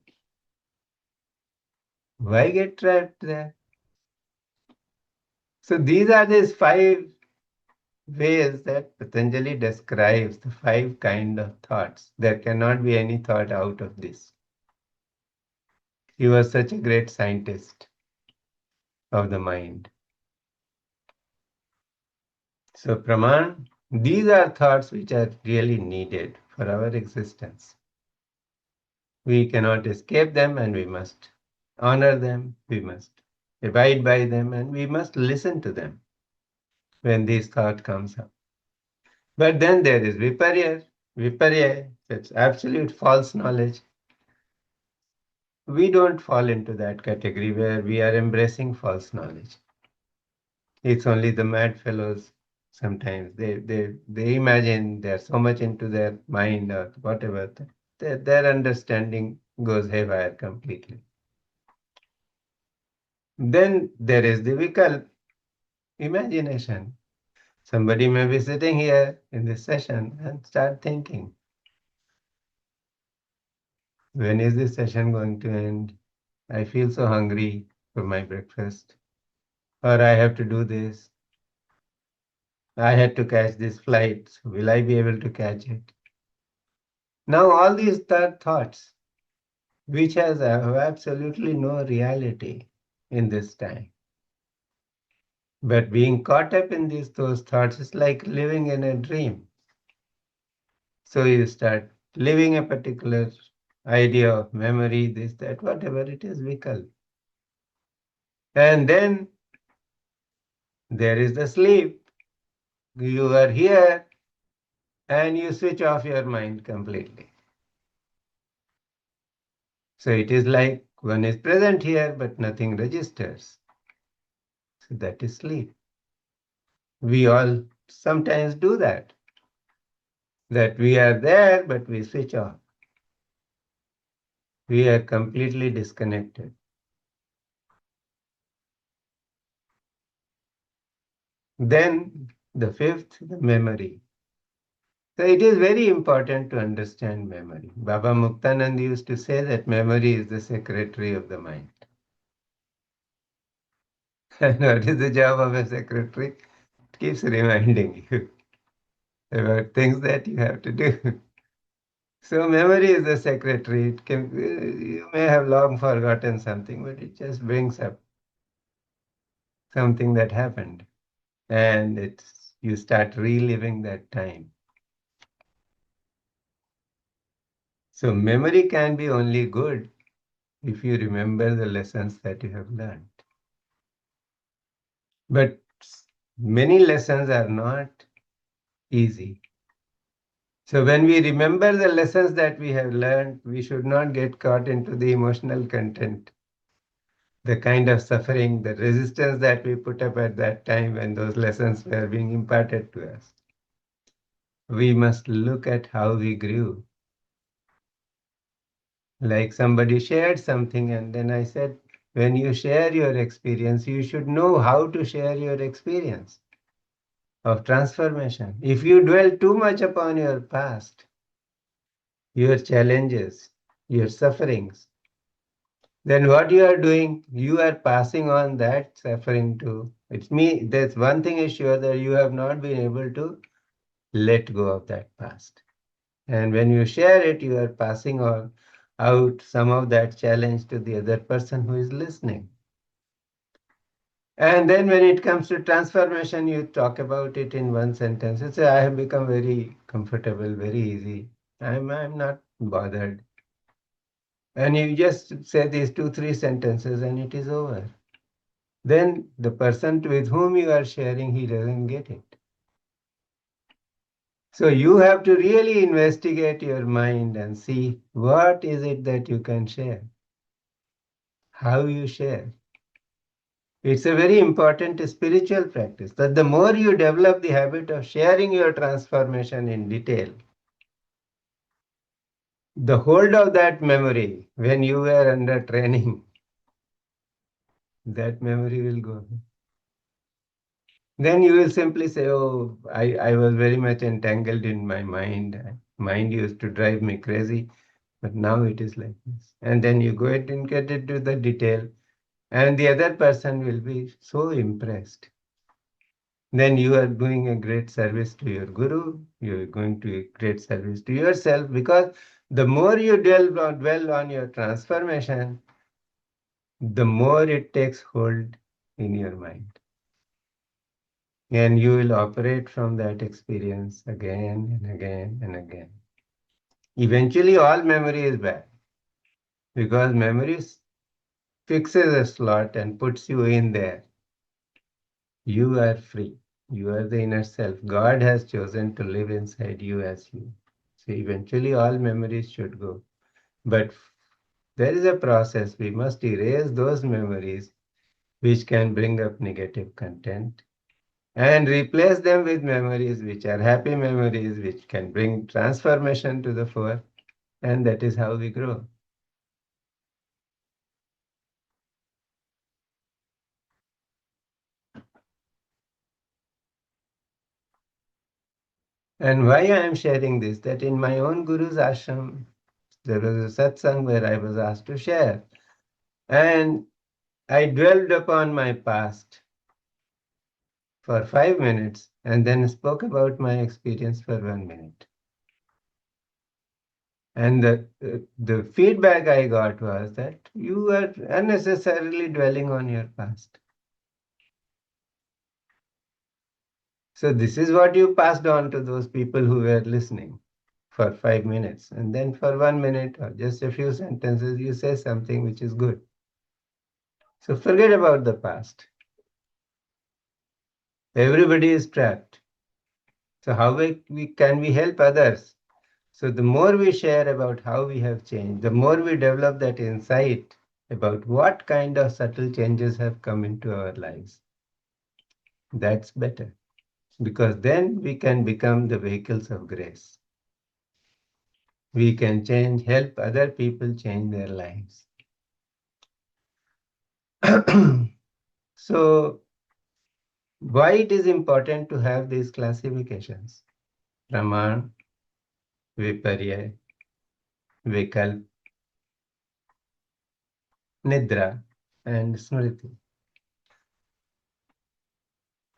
Why get trapped there? So these are these five ways that Patanjali describes the five kind of thoughts. There cannot be any thought out of this. He was such a great scientist of the mind. So Praman, these are thoughts which are really needed for our existence. We cannot escape them, and we must honor them, we must abide by them, and we must listen to them when this thought comes up. But then there is viparya. Viparya, it's absolute false knowledge. We don't fall into that category where we are embracing false knowledge. It's only the mad fellows sometimes. They imagine they're so much into their mind or whatever. Their understanding goes haywire completely. Then there is the vikalp, imagination. Somebody may be sitting here in this session and start thinking, when is this session going to end? I feel so hungry for my breakfast. Or I have to do this. I had to catch this flight. So will I be able to catch it? Now all these thoughts, which have absolutely no reality in this time. But being caught up in those thoughts is like living in a dream. So you start living a particular idea of memory, this, that, whatever it is, vikal. And then there is the sleep. You are here and you switch off your mind completely. So it is like one is present here, but nothing registers. So that is sleep. We all sometimes do that. That we are there, but we switch off. We are completely disconnected. Then the fifth, the memory. So it is very important to understand memory. Baba Muktanand used to say that memory is the secretary of the mind. And what is the job of a secretary? It keeps reminding you about things that you have to do. So memory is the secretary. You may have long forgotten something, but it just brings up something that happened. And you start reliving that time. So memory can be only good if you remember the lessons that you have learned. But many lessons are not easy. So when we remember the lessons that we have learned, we should not get caught into the emotional content, the kind of suffering, the resistance that we put up at that time when those lessons were being imparted to us. We must look at how we grew. Like somebody shared something, and then I said, when you share your experience, you should know how to share your experience of transformation. If you dwell too much upon your past, your challenges, your sufferings, then what you are doing, you are passing on that suffering to. It's me. There's one thing is sure that you have not been able to let go of that past. And when you share it, you are passing on out some of that challenge to the other person who is listening. And then when it comes to transformation, you talk about it in one sentence. You say, I have become very comfortable, very easy. I'm not bothered. And you just say these two, three sentences and it is over. Then the person with whom you are sharing, he doesn't get it. So you have to really investigate your mind and see what is it that you can share, how you share. It's a very important spiritual practice that the more you develop the habit of sharing your transformation in detail, the hold of that memory when you were under training, that memory will go. Then you will simply say, oh, I was very much entangled in my mind. Mind used to drive me crazy, but now it is like this. And then you go ahead and get into the detail, and the other person will be so impressed. Then you are doing a great service to your guru, you are going to a great service to yourself, because the more you dwell on your transformation, the more it takes hold in your mind. And you will operate from that experience again and again and again. Eventually, all memory is bad because memory fixes a slot and puts you in there. You are free. You are the inner self. God has chosen to live inside you as you. So eventually, all memories should go. But there is a process. We must erase those memories which can bring up negative content and replace them with memories which are happy memories, which can bring transformation to the fore. And that is how we grow. And why I am sharing this, that in my own Guru's ashram, there was a satsang where I was asked to share. And I dwelled upon my past for 5 minutes and then spoke about my experience for 1 minute. And the feedback I got was that you are unnecessarily dwelling on your past. So this is what you passed on to those people who were listening for 5 minutes. And then for 1 minute or just a few sentences, you say something which is good. So forget about the past. Everybody is trapped. So how can we help others? So the more we share about how we have changed, the more we develop that insight about what kind of subtle changes have come into our lives. That's better because then we can become the vehicles of grace. We can help other people change their lives. So why it is important to have these classifications? Praman, Viparya, Vikalp, Nidra, and Smriti.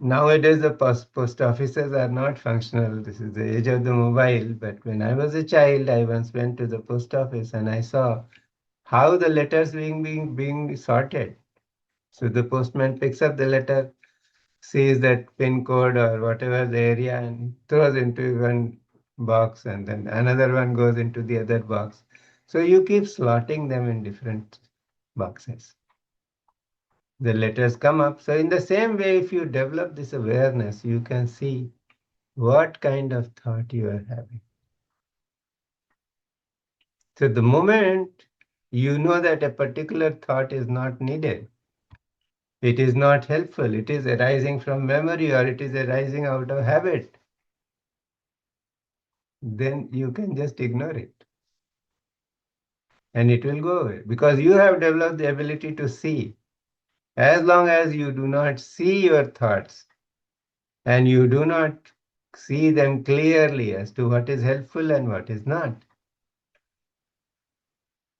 Nowadays, the post offices are not functional. This is the age of the mobile. But when I was a child, I once went to the post office and I saw how the letters being sorted. So the postman picks up the letter, sees that pin code or whatever the area, and throws into one box, and then another one goes into the other box. So you keep slotting them in different boxes. The letters come up. So in the same way, if you develop this awareness, you can see what kind of thought you are having. So the moment you know that a particular thought is not needed, it is not helpful, it is arising from memory or it is arising out of habit, then you can just ignore it and it will go away because you have developed the ability to see. As long as you do not see your thoughts and you do not see them clearly as to what is helpful and what is not,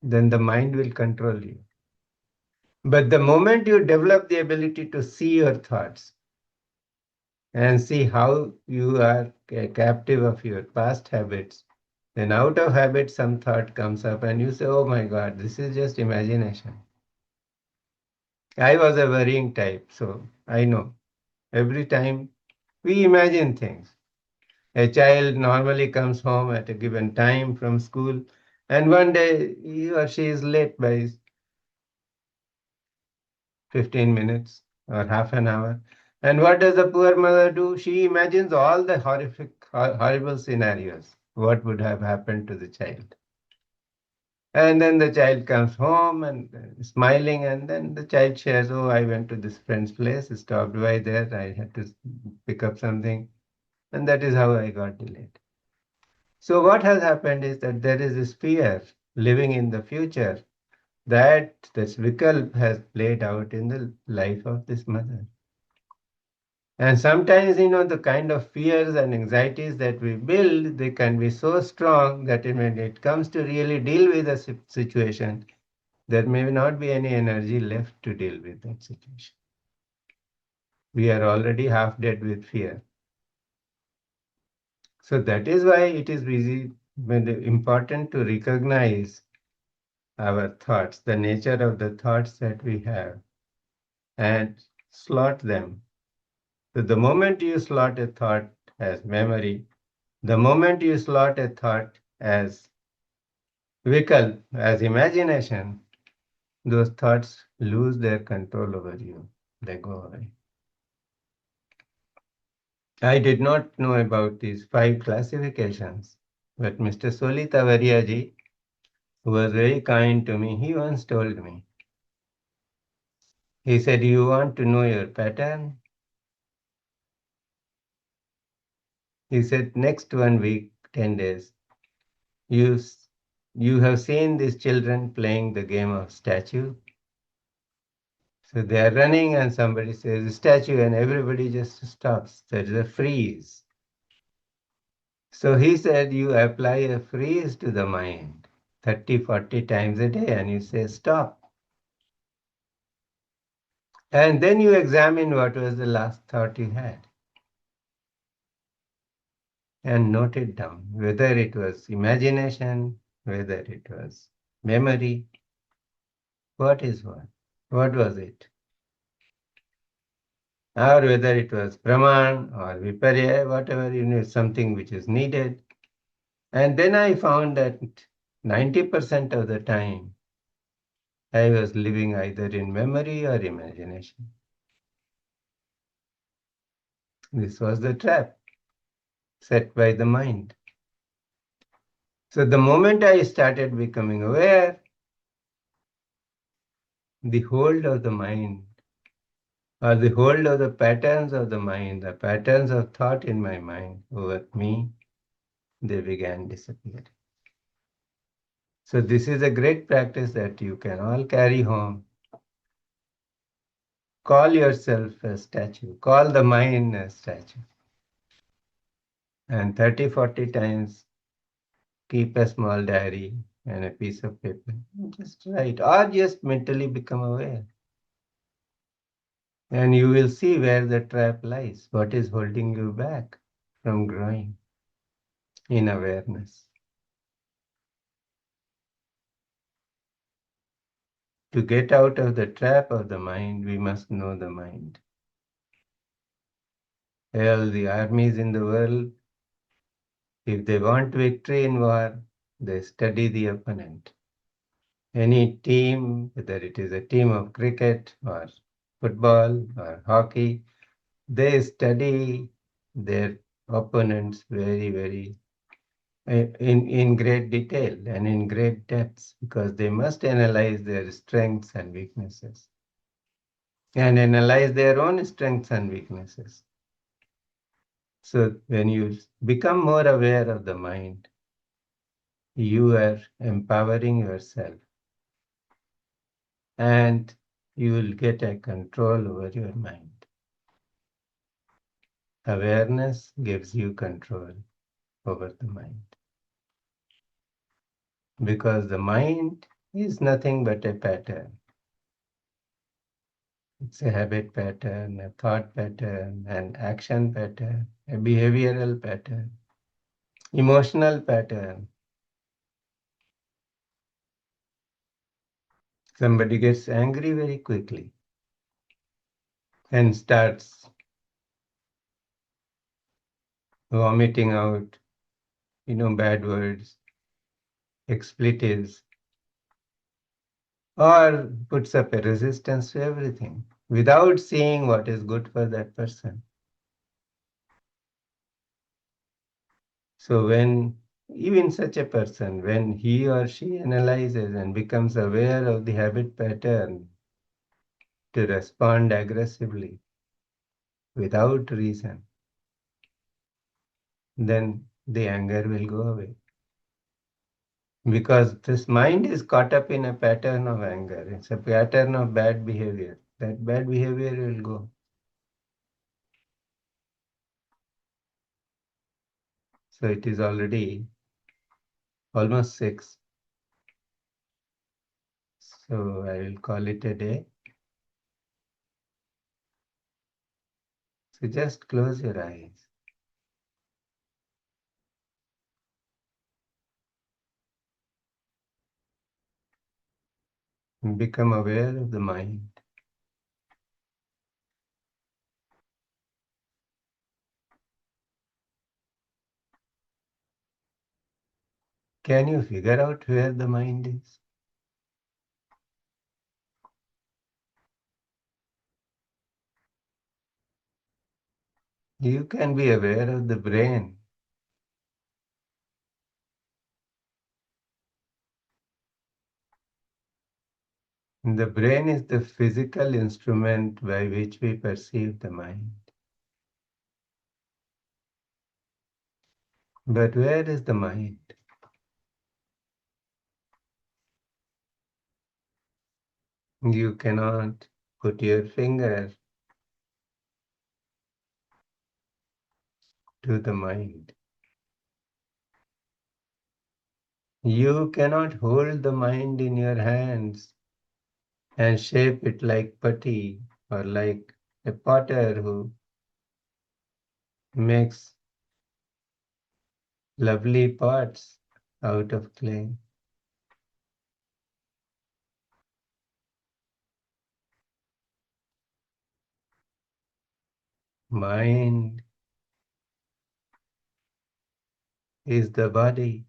then the mind will control you. But the moment you develop the ability to see your thoughts and see how you are a captive of your past habits, then out of habit some thought comes up and you say, oh my God, this is just imagination. I was a worrying type, so I know. Every time we imagine things. A child normally comes home at a given time from school And one day he or she is late by 15 minutes or half an hour. And what does the poor mother do? She imagines all the horrible scenarios. What would have happened to the child? And then the child comes home and smiling, and then the child shares, "Oh, I went to this friend's place, stopped by there, I had to pick up something, and that is how I got delayed." So, what has happened is that there is this fear living in the future that this vikalp has played out in the life of this mother. And sometimes, the kind of fears and anxieties that we build, they can be so strong that when it comes to really deal with a situation, there may not be any energy left to deal with that situation. We are already half dead with fear. So that is why it is important to recognize our thoughts, the nature of the thoughts that we have, and slot them. So the moment you slot a thought as memory, the moment you slot a thought as vikalp, as imagination, those thoughts lose their control over you. They go away. I did not know about these 5 classifications, but Mr. Solita Variaji, who was very kind to me, he once told me, he said, "You want to know your pattern?" He said, "Next 1 week, 10 days, you, you have seen these children playing the game of statue. So they are running and somebody says statue and everybody just stops. There is a freeze. So he said you apply a freeze to the mind 30, 40 times a day and you say stop. And then you examine what was the last thought you had and note it down, whether it was imagination, whether it was memory, what is what? What was it? Or whether it was Brahman or Viparya, whatever, something which is needed. And then I found that 90% of the time I was living either in memory or imagination. This was the trap set by the mind. So the moment I started becoming aware, the hold of the mind or the hold of the patterns of the mind, the patterns of thought in my mind over me, they began disappearing. So this is a great practice that you can all carry home. Call yourself a statue. Call the mind a statue. And 30, 40 times keep a small diary and a piece of paper. Just write or just mentally become aware. And you will see where the trap lies. What is holding you back from growing in awareness? To get out of the trap of the mind, we must know the mind. All the armies in the world, if they want victory in war, they study the opponent. Any team, whether it is a team of cricket or football or hockey, they study their opponents very, very in great detail and in great depths because they must analyze their strengths and weaknesses and analyze their own strengths and weaknesses. So when you become more aware of the mind, you are empowering yourself and you will get a control over your mind. Awareness gives you control over the mind because the mind is nothing but a pattern. It's a habit pattern, a thought pattern, an action pattern, a behavioral pattern, emotional pattern. Somebody gets angry very quickly and starts vomiting out, bad words, expletives, or puts up a resistance to everything without seeing what is good for that person. So when even such a person, when he or she analyzes and becomes aware of the habit pattern to respond aggressively without reason, then the anger will go away. Because this mind is caught up in a pattern of anger. It's a pattern of bad behavior. That bad behavior will go. So it is already almost 6. So I will call it a day. So just close your eyes. And become aware of the mind. Can you figure out where the mind is? You can be aware of the brain. The brain is the physical instrument by which we perceive the mind. But where is the mind? You cannot put your finger to the mind. You cannot hold the mind in your hands and shape it like putty or like a potter who makes lovely pots out of clay. Mind is the body.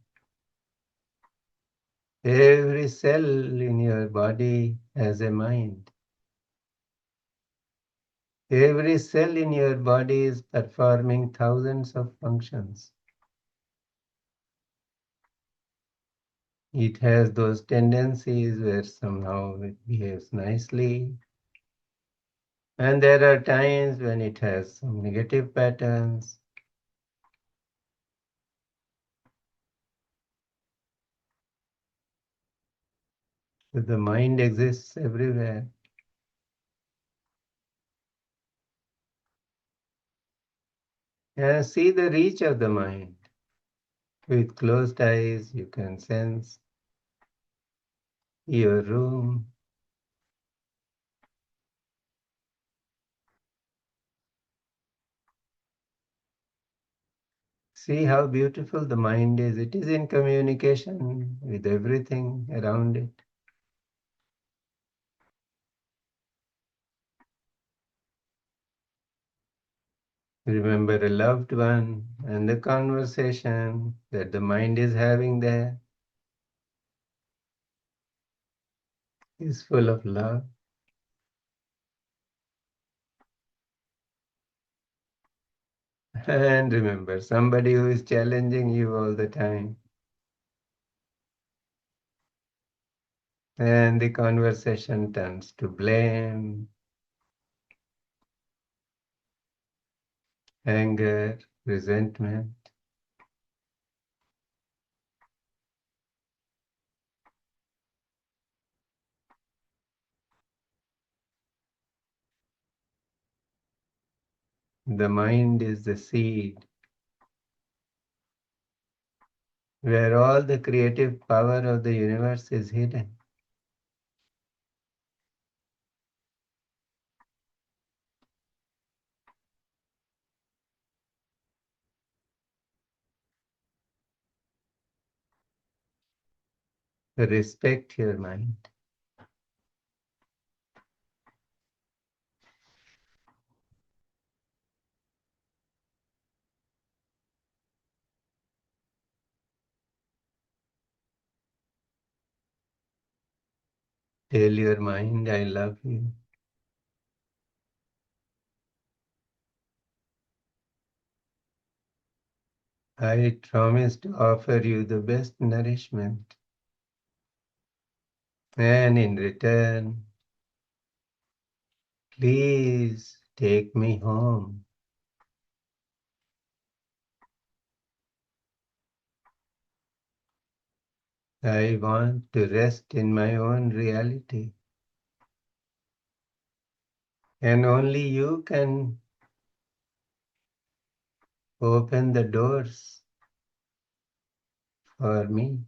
Every cell in your body has a mind. Every cell in your body is performing thousands of functions. It has those tendencies where somehow it behaves nicely, and there are times when it has some negative patterns. So the mind exists everywhere. And see the reach of the mind. With closed eyes, you can sense your room. See how beautiful the mind is. It is in communication with everything around it. Remember a loved one and the conversation that the mind is having there is full of love. And remember somebody who is challenging you all the time. And the conversation turns to blame, anger, resentment. The mind is the seed where all the creative power of the universe is hidden. Respect your mind. Tell your mind, I love you. I promise to offer you the best nourishment. And in return, please take me home. I want to rest in my own reality. And only you can open the doors for me.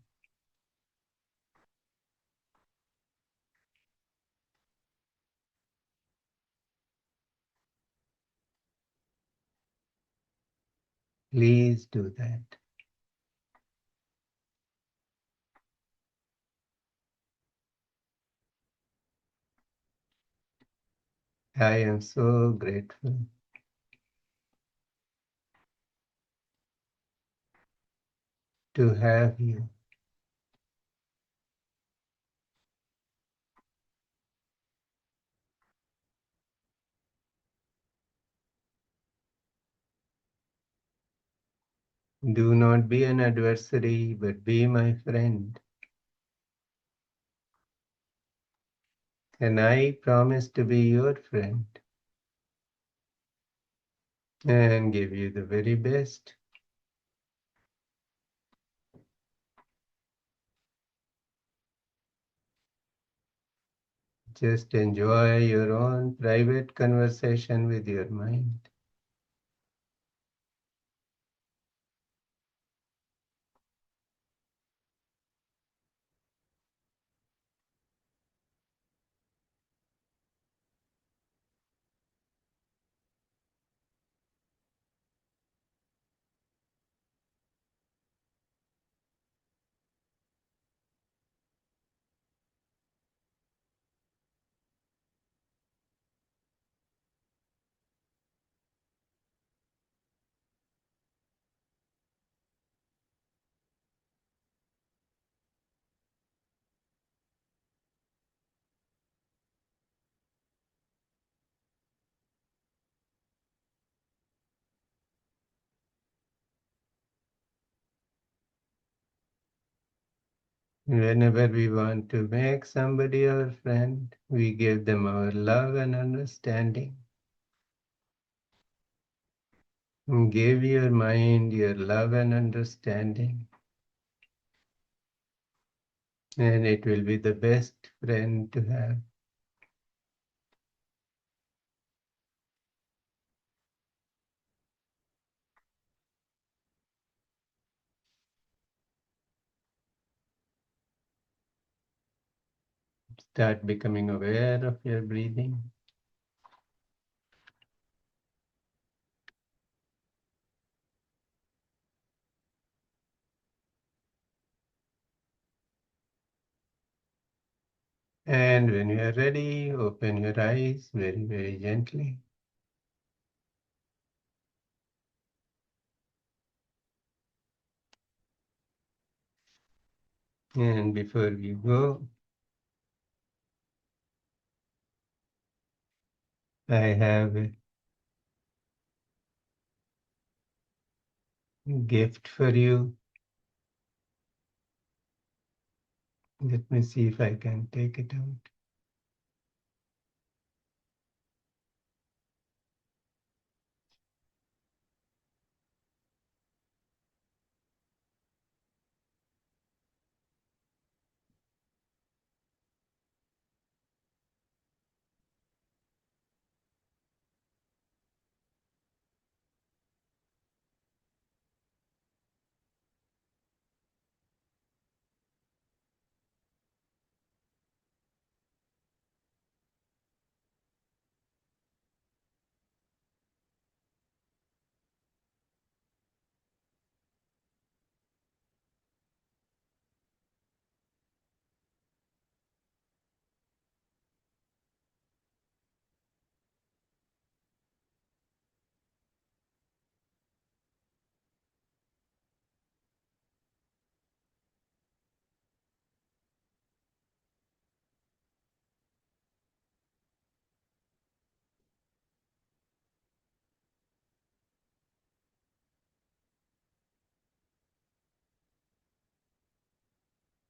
Please do that. I am so grateful to have you. Do not be an adversary, but be my friend. And I promise to be your friend and give you the very best. Just enjoy your own private conversation with your mind. Whenever we want to make somebody our friend, we give them our love and understanding. Give your mind your love and understanding, and it will be the best friend to have. Start becoming aware of your breathing. And when you are ready, open your eyes very, very gently. And before we go, I have a gift for you. Let me see if I can take it out.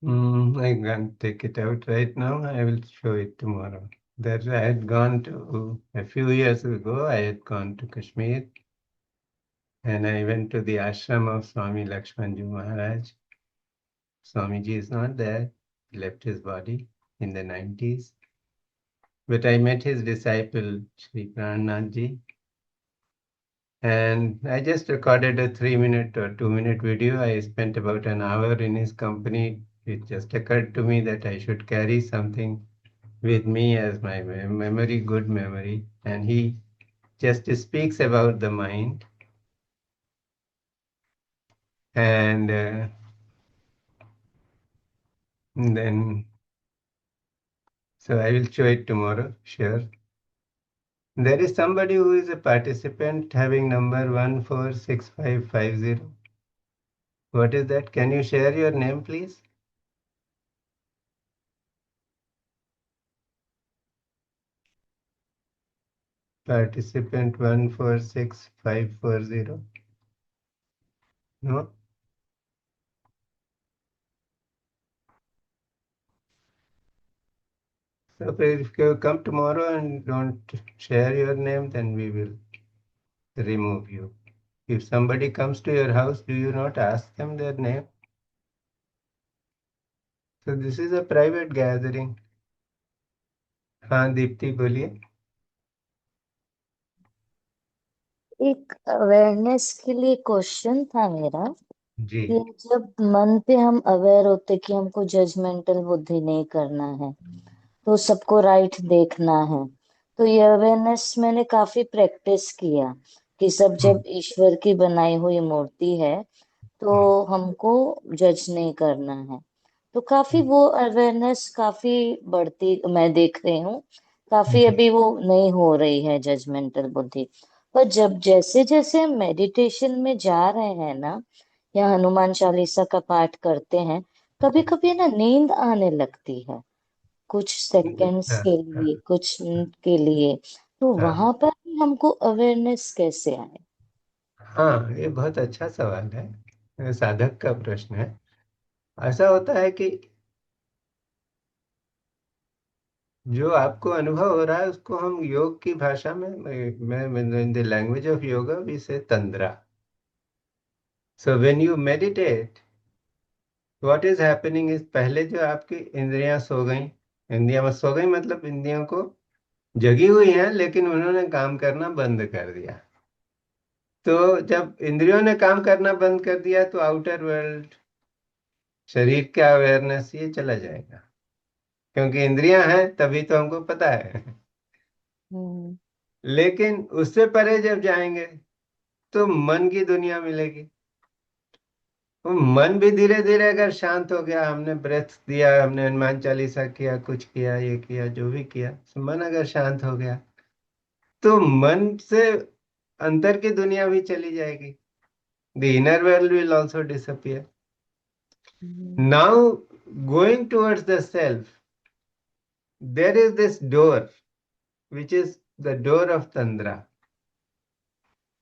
I can't take it out right now. I will show it tomorrow. That I had gone to, a few years ago, I had gone to Kashmir and I went to the ashram of Swami Lakshmanji Maharaj. Swamiji is not there. He left his body in the 90s. But I met his disciple, Shri Ji, and I just recorded a 3 minute or 2 minute video. I spent about an hour in his company. It just occurred to me that I should carry something with me as my memory, good memory. And he just speaks about the mind. And then, so I will show it tomorrow, sure. There is somebody who is a participant having number 146550. What is that? Can you share your name, please? Participant 146540. No? So if you come tomorrow and don't share your name, then we will remove you. If somebody comes to your house, do you not ask them their name? So this is a private gathering. हाँ दीप्ति बोलिए. एक awareness के लिए question था मेरा जी. कि जब मन पे हम अवेयर होते कि हमको जजमेंटल बुद्धि नहीं करना है, तो सबको राइट देखना है, तो ये अवेयरनेस मैंने काफी प्रैक्टिस किया कि सब जब हम्म, ईश्वर की बनाई हुई मूर्ति है तो हमको जज नहीं करना है। तो काफी वो अवेयरनेस काफी बढ़ती मैं देख रही हूँ। काफी जी. अभी वो नहीं हो रही है जजमेंटल बुद्धि। पर जब जैसे जैसे हम मेडिटेशन में जा रहे हैं ना, या हनुमान चालीसा का पाठ करते हैं, कभी कभी ना नींद आने लगती है, कुछ सेकंड्स हाँ, के हाँ, लिए, कुछ मिनट के लिए। तो हाँ. वहां पर भी हमको अवेयरनेस कैसे आए? हाँ, ये बहुत अच्छा सवाल है. ये साधक का प्रश्न है. ऐसा होता है कि जो आपको अनुभव हो रहा है उसको हम योग की भाषा में, मैं in the language of yoga we say tandra. So when you meditate, what is happening is, पहले जो आपकी इंद्रियां सो गई, इंद्रियां सो गई मतलब इंद्रियों को जगी हुई हैं लेकिन उन्होंने काम करना बंद कर दिया. तो जब इंद्रियों ने काम करना बंद कर दिया तो आउटर वर्ल्ड, शरीर का अवेयरनेस ये चला जाएगा. क्योंकि इंद्रियां हैं तभी तो हमको पता है. हम्म। लेकिन उससे परे जब जाएंगे तो मन की दुनिया मिलेगी. वो मन भी धीरे धीरे अगर शांत हो गया, हमने ब्रेथ दिया, हमने हनुमान चालीसा किया, कुछ किया, ये किया, जो भी किया, तो मन अगर शांत हो गया तो मन से अंतर की दुनिया भी चली जाएगी. The inner world will also disappear. Hmm. Now, going towards the self, there is this door, which is the door of Tantra.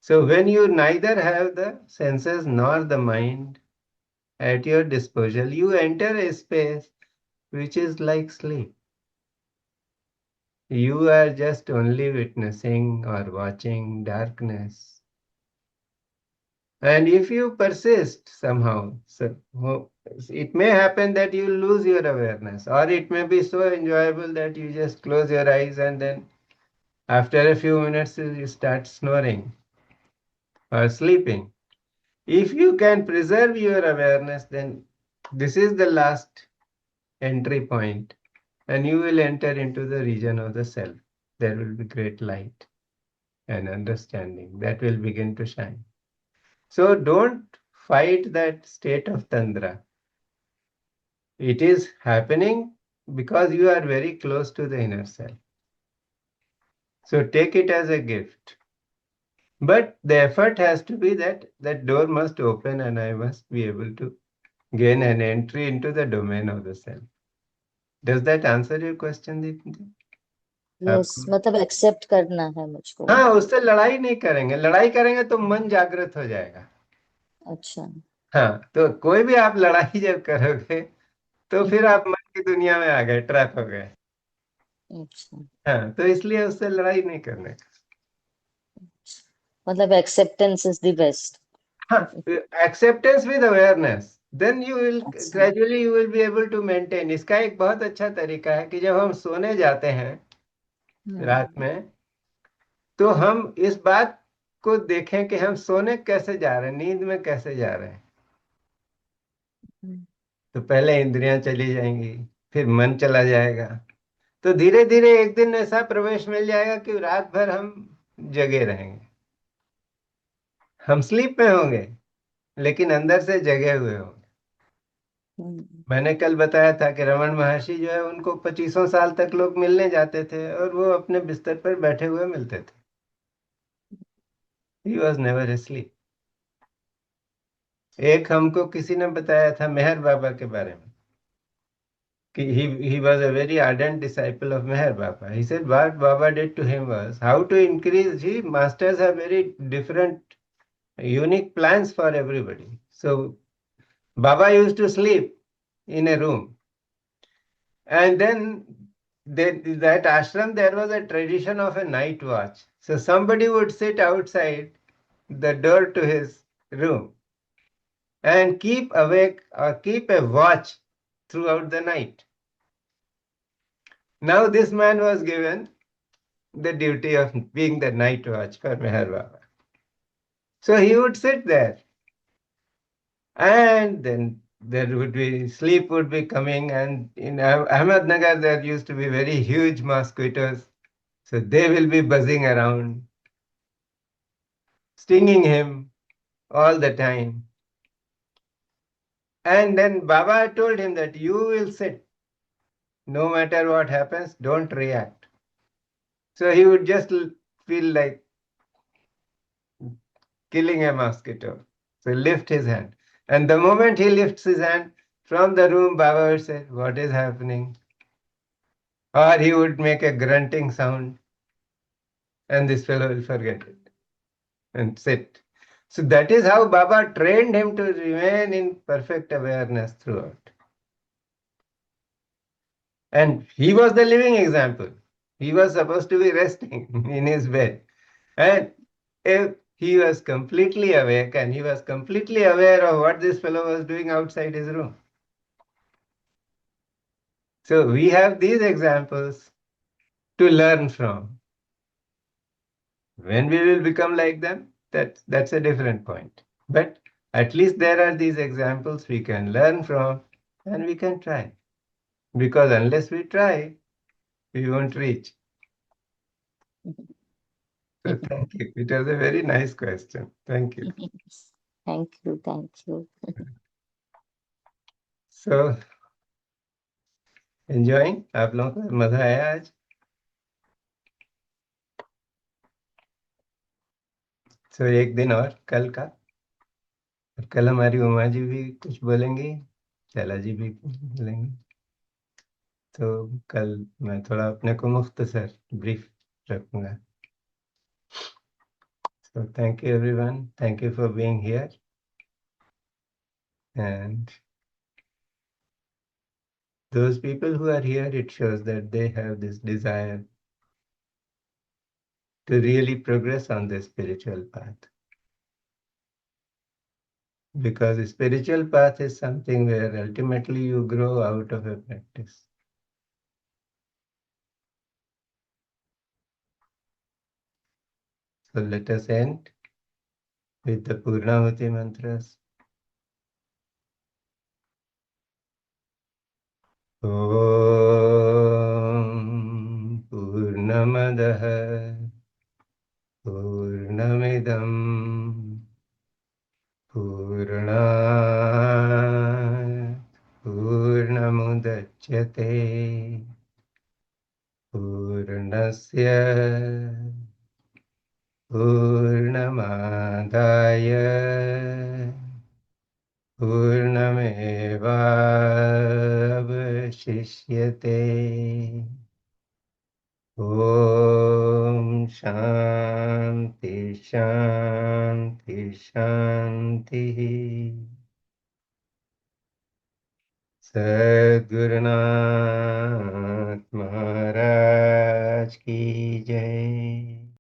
So, when you neither have the senses nor the mind at your disposal, you enter a space which is like sleep. You are just only witnessing or watching darkness. And if you persist somehow, so it may happen that you lose your awareness, or it may be so enjoyable that you just close your eyes and then after a few minutes you start snoring or sleeping. If you can preserve your awareness, then this is the last entry point, and you will enter into the region of the self. There will be great light and understanding that will begin to shine. So don't fight that state of Tantra. It is happening because you are very close to the inner self. So take it as a gift. But the effort has to be that that door must open and I must be able to gain an entry into the domain of the self. Does that answer your question, Deepen? Yes, आपको, मतलब accept करना है मुझको हाँ, वहां। उससे लड़ाई नहीं करेंगे. लड़ाई करेंगे तो मन जागृत हो जाएगा. अच्छा। हाँ, तो कोई भी आप लड़ाई जब करोगे तो फिर आप मन की दुनिया में आ गए, ट्रैप हो गए। अच्छा। हाँ, तो इसलिए उससे लड़ाई नहीं करने का। मतलब एक्सेप्टेंस इज द बेस्ट। हाँ, acceptance with awareness, then you will अच्छा। gradually you will be able to maintain। इसका एक बहुत अच्छा तरीका है कि जब हम सोने जाते हैं रात हम्म। में, तो हम इस बात को देखें कि हम सोने कैसे जा रहे हैं, नींद में कैसे जा रहे हैं। हम्म। तो पहले इंद्रियां चली जाएंगी, फिर मन चला जाएगा। तो धीरे धीरे एक दिन ऐसा प्रवेश मिल जाएगा कि रात भर हम जगे रहेंगे। हम स्लीप में होंगे, लेकिन अंदर से जगे हुए होंगे। हम्म। मैंने कल बताया था कि रमन महर्षि जो है, उनको 2500 साल तक लोग मिलने जाते थे और वो अपने बिस्तर पर बैठे हुए मिलते थे। He was never asleep। एक हमको किसी ने बताया था मेहर बाबा के बारे में, कि he was a very ardent disciple of Meher Baba. He said what Baba did to him was how to increase. He masters have very different, unique plans for everybody. So Baba used to sleep in a room, and then that ashram, there was a tradition of a night watch. So somebody would sit outside the door to his room and keep awake or keep a watch throughout the night. Now this man was given the duty of being the night watch for Meher Baba. So he would sit there, and then there would be sleep would be coming, and in Ahmednagar there used to be very huge mosquitoes. So they will be buzzing around, stinging him all the time. And then Baba told him that you will sit, no matter what happens, don't react. So he would just feel like killing a mosquito. So lift his hand. And the moment he lifts his hand from the room, Baba would say, what is happening? Or he would make a grunting sound, and this fellow will forget it and sit. So that is how Baba trained him to remain in perfect awareness throughout. And he was the living example. He was supposed to be resting in his bed. And if he was completely awake and he was completely aware of what this fellow was doing outside his room. So we have these examples to learn from. When we will become like them, that's a different point. But at least there are these examples we can learn from, and we can try. Because unless we try, we won't reach. So thank you. It was a very nice question. Thank you. Thank you, thank you. So enjoying? आप लोगों को मजा आया आज? So एक दिन और कल का, और कल हमारी उमा जी भी कुछ बोलेंगी, शैला जी भी कुछ बोलेंगी। तो कल मैं थोड़ा अपने को मुख्तसर ब्रीफ रखूंगा। So thank you everyone. Thank you for being here. And those people who are here, it shows that they have this desire to really progress on the spiritual path. Because the spiritual path is something where ultimately you grow out of a practice. So let us end with the Purnahuti mantras. Om Purnamadaha Purnamidam Purnat Purnamudachyate Purnasya Purnamadaya Purnamevavashishyate Om Shanti Shanti Shanti सद्गुरुनाम